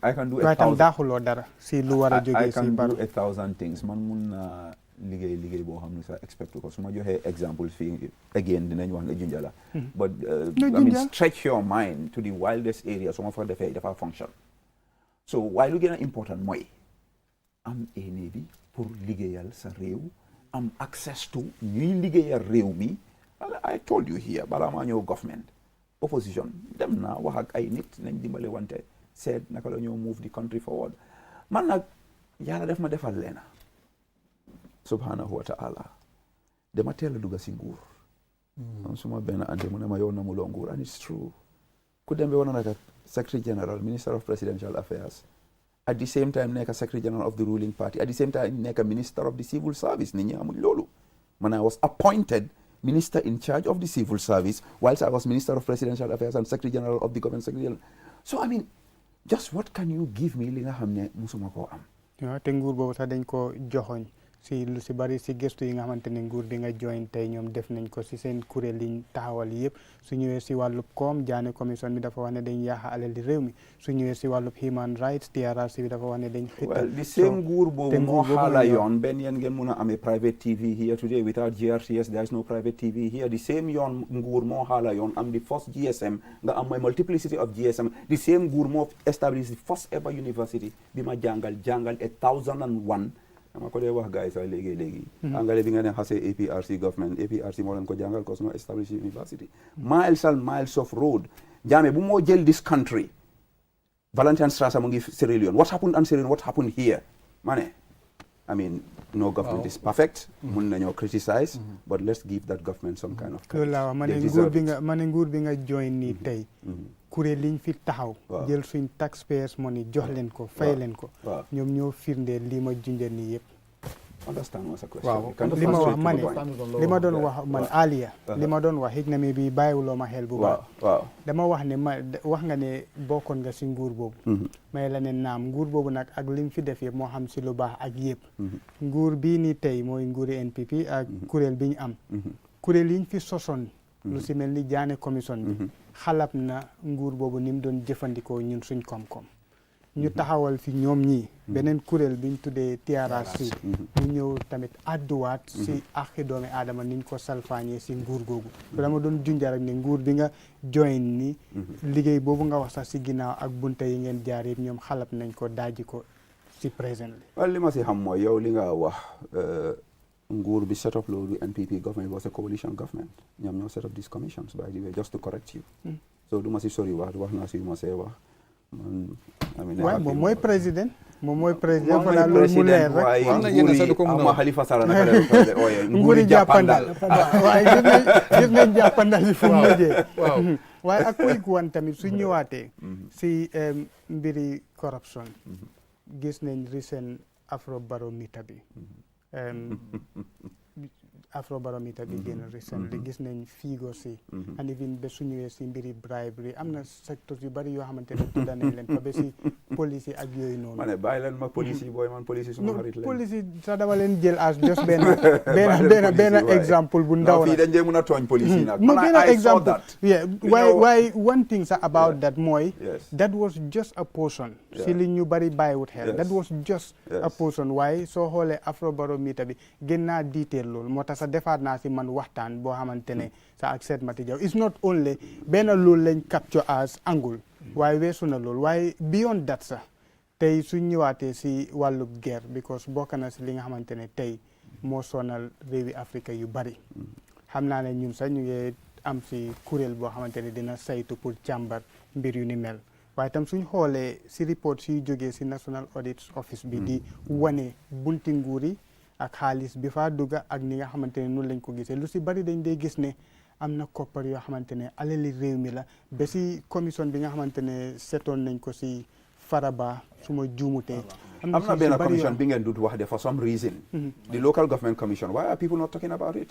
I can do a thousand. dara si lu war a jógee si baro. I can do 1,000 things. Man mun na liggéey boo xam ne sax expect ko su ma joxee example fii again dinañ wax nga junja la. But I mean stretch your mind to the wildest area su ma fa defee dafa function. So waaye lu gën a important mooy am éene bi pour liggéeyal sa réew am access to ñuy liggéeyal réew mi. I told you here balaa maa ñëw government opposition dem naa wax ak ay nit nañ dimbale wante seet naka la ñoo move the country forward. Man nag yàlla def ma defal leena subhanahu wa ta'ala dama teel a dugg si nguur. suma benn ante mu ne ma yow namuloo nguur and it's true. ku dem be woon naka secretary general minister of presidential affairs at the same time nekk secretary general of the ruling party at the same time nekk minister of the civil service nit ñi amuñ loolu. Man I was appointed minister in charge of the civil service whilst I was minister of presidential affairs and secretary general of the government secretary. So I mean just what can you give me li nga xam ne musuma koo am. te nguur boobu sax dañ ko joxoñ si lu si bari si gëstu yi nga xamante ne nguur bi nga join tey ñoom def nañ ko si seen kuréel liñ taxawal yëpp su ñëwee si wàllub koom jaane commission bi dafa wax ne dañ yaaxa alal di réew mi su ñëwee si wàllub human rights TRRC bi dafa wax ne dañ well the same nguur boobu moo xaala yoon benn yéen ngeen mun a amee private TV here today without GRTS there is no private TV here the same yoon nguur moo xaala yoon am the first GSM nga am mooy multiplicity of GSM the same nguur moo establish the first ever university bi ma jàngal 1001 dama ko dee wax gars yi sax léegi angale bi nga ne xasee APRC government APRC moo leen ko jàngal cause moo establish university miles of road jaame bu moo jël this country Valentine Strasser mu ngi Sierra Leone what happened in Sierra Leone what happened here ma ne I mean no government is perfect mun nañoo criticize but let's give that government some kind of loolu laa wax ma ne nguur bi nga join nii tey kuréel liñ fi taxaw jël suñ taxpayers money jox leen ko fay leen ko ñoom ñoo firndeel lii ma junja nii yëpp understand what's the question li ma wax ma ne li ma doon wax man aliya li ma doon wax xëj na mi bi bàyyiwuloo ma xel bu baax dama wax ne wax nga ne bokkoon nga si nguur boobu may la ne naam nguur boobu nag ak lim fi def yëpp moo xam si lu baax ak yëpp nguur bii nii tey mooy nguuri NPP ak kuréel bi ñu am kuréel yiñ fi sosoon lu si mel ni jaane commission bi xalab na nguur boobu ni mu doon jëfandikoo ñun suñ koom-koom ñu taxawal fi ñoom ñii beneen kuréel biñ tuddee TRRC ñu ñëw tamit adduwaat si axi doomi aadama niñ ko salfaañee si nguur googu dama doon junja rek ne nguur bi nga join ni liggéey boobu nga wax sax si ginnaaw ak bunte yi ngeen jaar yëpp ñoom xalab nañ ko daaji ko si présent li ma si xam mooy yow li nga wax nguur bi set up loolu NPP government was a coalition government ñoom ñoo set up these commissions by the way just to correct you so du ma si sori wax naa si yu ma see wax waaye moom mooy président fa naa loolu mu leer rek am na yenn sax du ko mën a Halifa Sallah naka la ooyee nguuri jàppandal waaye gis nañ jàppandal yi fu mu mujjee waaye ak quick one tamit su ñëwaatee si mbiri corruption gis nañ recent Afrobarometer bi Afrobarometer bi génn recently gis nañ figo si and even ba su ñëwee si mbiri bribery am na secteurs yu bari yoo xamante ne tudda nañ leen fa ba si police yi ak yooyu noonu ma ne bàyyi leen ma police yi booy man police yi suma xarit leen police yi sax dama leen jël as just benn exemple bu ndaw la fii dañ dee mën a tooñ police yi nag no benn exemple waaye one thing sax about that mooy that was just a portion si li ñu bari bàyyiwut xel that was just a portion waaye soo xoolee Afrobarometer bi gën naa detail loolu moo tax defaat naa si man waxtaan boo xamante ne sa ak Seet Mati Jaw it's not only benn loolu lañ capture as angle waaye weesu na loolu waaye beyond that sax tey suñ ñëwaatee si wàllub guerre because bokk na si li nga xamante ne tey moo sonal réewi Afrique yu bari xam naa ne ñun sax ñu ngi am si kuréel boo xamante ne dina saytu pour càmbar mbir yu ni mel waaye tam suñ xoolee si report siy jógee si National Audit Office bi di wane bunti nguur yi ak xaalis bi faa dugga ak ni nga xamante ne noonu lañ ko gisee lu si bari dañ dee gis ne am na koppar yoo xamante ne alali réew mi la ba si commission bi nga xamante ne setoon nañ ko si Faraba suma juumutee am na benn commission bi ngeen dut wax de for some reason the local government commission why are people not talking about it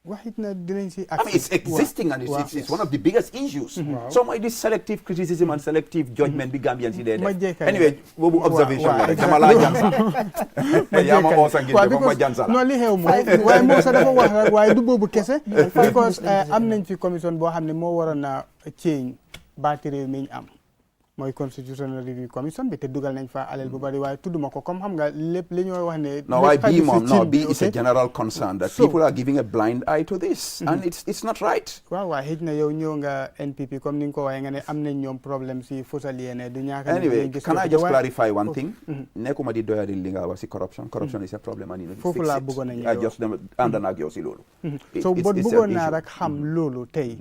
waxit na dinañ si I mean, it's existing and it's one of the biggest issues. So mooy this selective criticism and selective judgment bi Gambian si dee def. Anyway, boobu observation la rek dama laa jansa. yaa ma oo sa ngir de ma jansa la. non li xew mooy waaye moo sax dafa wax rek waaye du boobu kese. because am nañ fi commission boo xam ne moo waroon a change baati réew mi ñu am. mooy constitutional review commission bi te dugal nañ fa alal bu bari waaye tudduma ko comme xam nga lépp li ñoo wax ne. no waaye bii moom no bii is a general concern that people are giving a blind eye to this. and it's not right. waaw waaw xëy na yow ñëw nga NPP comme ni nga ko waxee nga ne am nañ ñoom problème si fosal yéene du ñaaka. anyway can I just clarify one thing. nekkuma di doyadi li nga wax si corruption is a problem and foofu laa bëggoon a ñëw I just ànd naa ak yow si loolu. so bot bëggoon naa rek xam loolu tey.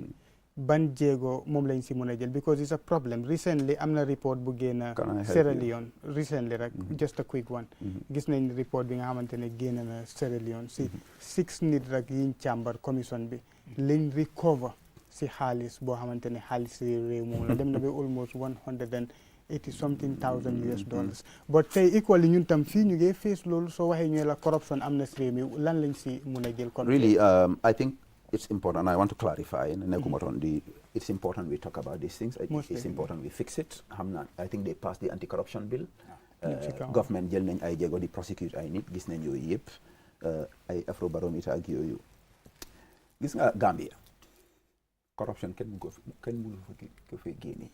ban jéego moom lañ si mën a jël because it's a problem recently am na report bu génn Sierra Leone recently rek just a quick one gis nañ report bi nga xamante ne génn na Sierra Leone si 6 nit rek yiñ càmbar commission bi liñ recover si xaalis boo xamante ne xaalis réew moom la dem na ba almost 180 something thousand $. but tey equally ñun tam fii ñu ngi face loolu soo waxee ñu la corruption am na si réew mi lan lañ si mën a jël kon really I think it's important, and I want to clarify, it's important we talk about these things. It's important we fix it. I think they passed the anti-corruption bill. Government jël nañ ay jéego di prosecute ay nit gis nañ yooyu yëpp ay Afrobarometer ak yooyu gis nga Gambia corruption kenn mënu ko fi génne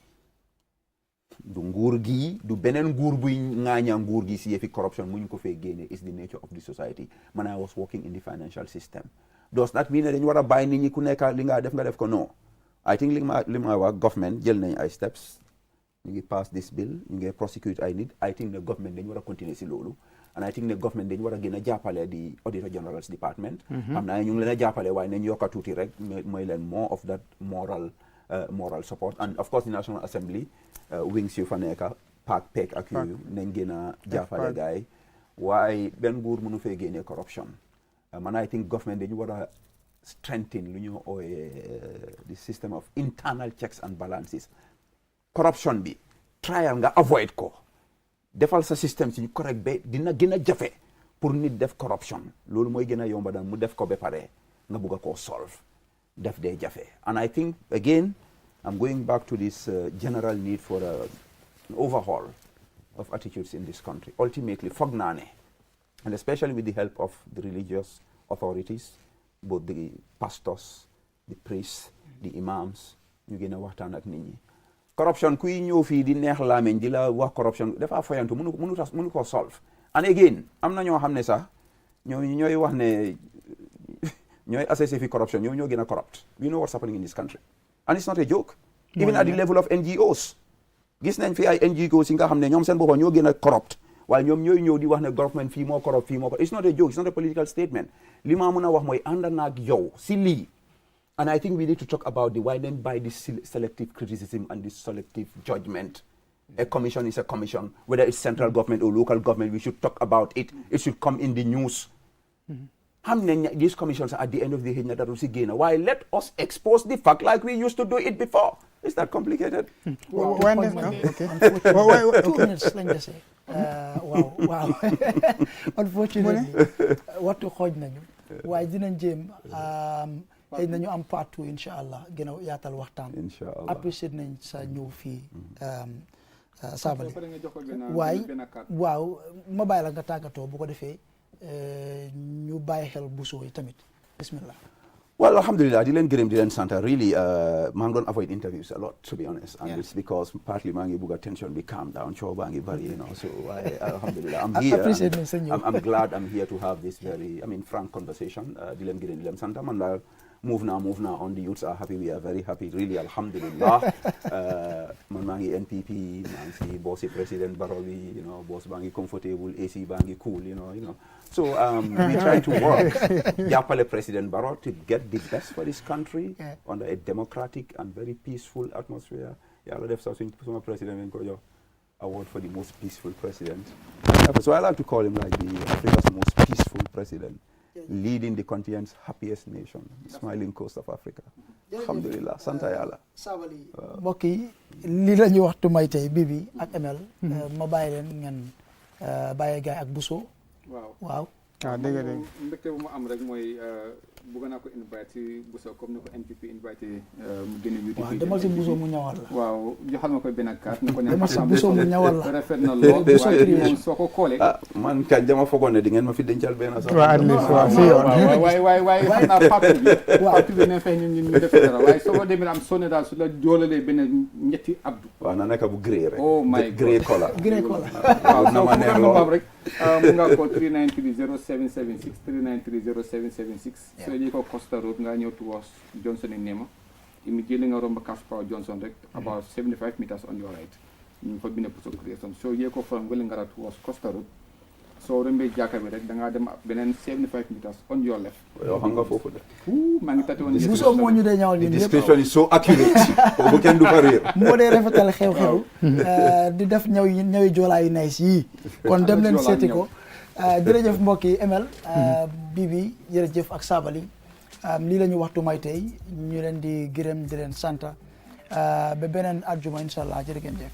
du nguur gi du beneen nguur buy ŋaaña nguur gi si yëfi corruption muñ ko fee génne is the nature of the society. Man, I was working in the financial system. Does that mean dañu war a bàyyi nit ñi ku nekk li nga def ko non I think li ma wax government jël nañ ay steps ñu ngi pass this bill ñu ngi prosecute ay nit I think ne government dañu war a continuer si loolu and I think ne government dañu war a gën a jàppale di Auditor General's Department xam naa ñu ngi leen a jàppale waaye nañ yokka tuuti rek mooy leen more of that moral support and of course the National Assembly wings yu fa nekka PEC ak yooyu nañ gën a jàppale gars yi waaye benn nguur mënu fee génnee corruption man I think government dañu war a strengthen lu ñu ooyee the system of internal checks and balances corruption bi trial nga avoid ko defal sa système si ñu correct ba dina gën a jafe pour nit def corruption loolu mooy gën a yomba daan mu def ko ba pare nga bugg a koo solve def dee jafe and I think again I'm going back to this general need for an overhaul of attitudes in this country ultimately foog naa ne and especially with the help of the religious authorities, both the pastors, the priests, the imams, ñu gën a waxtaan ak nit ñi. Corruption kuy ñëw fii di neex laameñ di la wax corruption dafa fayantu mënu ko solve. And again am na ñoo xam ne sax ñooy wax ne ñooy assessé fi corruption ñoo gën a corrupt. We know what's happening in this country. And it's not a joke. Even at the level of NGOs. Gis nañ fi ay NGOs yi nga xam ne ñoom seen boppam ñoo gën a corrupt. waaye ñoom ñooy ñëw di wax ne government fii moo corrupt it's not a joke, it's not a political statement. Li ma mën a wax mooy ànd naag yow si lii and I think we need to talk about why then by this selective criticism and this selective judgment. A commission is a commission, whether it's central government or local government, we should talk about it. It should come in the news. Xam nañ these commissions at the end of the day na daru si génn waaye let us expose the fact like we used to do it before. Is that complicated? Wow. 2 minutes lañ dese. Waaw. Unfortunately, waxtu xooj nañu. waaye dinañ jéem xëy nañu am part 2 incha allah gën a yaatal waxtaan. incha allah apprécié nañ sa ñëw fii Sabally. waaw ma bàyyi la nga tàggatoo bu ko defee ñu bàyyi xel Buso yi tamit bismillah. Well, alhamdulillah, di leen gërëm di leen sant really maa ngi doon avoid interviews a lot to be honest and it's because partly maa ngi bugg a tension bi calm down coow baa ngi bari so alhamdulillah I'm here I'm glad I'm here to have this very frank conversation di leen gërëm di leen sant man daal move now on the youths are happy we are very happy really alhamdulillah man maa ngi NPP maa ngi si bossi président Barrow bi boss baa ngi comfortable AC baa ngi cool so we try to work jàppale President Barrow to get the best for this country under a democratic and very peaceful atmosphere yàlla def sax suma président dañ ko jox award for the most peaceful president so I like to call him like the Africa's most peaceful president leading the continent's happiest nation, smiling coast of Africa. Alhamdulillah, santa yàlla. Sabally mbokk yi lii la ñu waxtu may tey Bibi ak ML ma bàyyi leen ngeen bàyyi gaay ak Buso. waaw dëgg mbégte bu ma am rek mooy bëgg naa ko invite si Buso comme ni ko NPP invite mu génne UDP. waaw demal si Buso mu ñawal la. waaw joxal ma koy benn carte. ni ko demal si Buso mu ñawal la. rafet na lool waaye moom soo ko koolee. man kañ dama foogoon ne di ngeen ma fi dencal benn sax. waaw at least waaw si yoon. waaye xam naa parti bi. parti bi ne fay ñu def dara waaye soo ko demee am sonné daal su la joolalee benn ñetti abdu. waaw na nekk bu gré rek. oh my God gré kola. gré kola. waaw na ma neex lool rek. mun nga ko 393 0776 393 0776. soo jëlee ko Costa Road nga ñëw towards Johnson and Nema. immediately nga romb Casper Johnson rek. about 75 meters on your right. ñu fa bind Buso Creation soo jëlee ko from Wellingara towards Costa Road. soo rombee jàkka bi rek da ngaa dem beneen 75 meters on your left. yow xam nga foofu de. maa ngi tati woon. Buso moo ñu dee ñawal ñun the ñëpp. description is so accurate. boobu kenn du ko réer. moo dee rafetal xew-xew. di def ñawi joolaa yu nice yii. kon dem leen seeti ko. jërëjëf mbokk yi ML. Bibi jërëjëf ak Sabally. lii la ñu waxtu may tey ñu leen di gërëm di leen sant ba beneen àjjuma incha allah jërë ngeen jëf.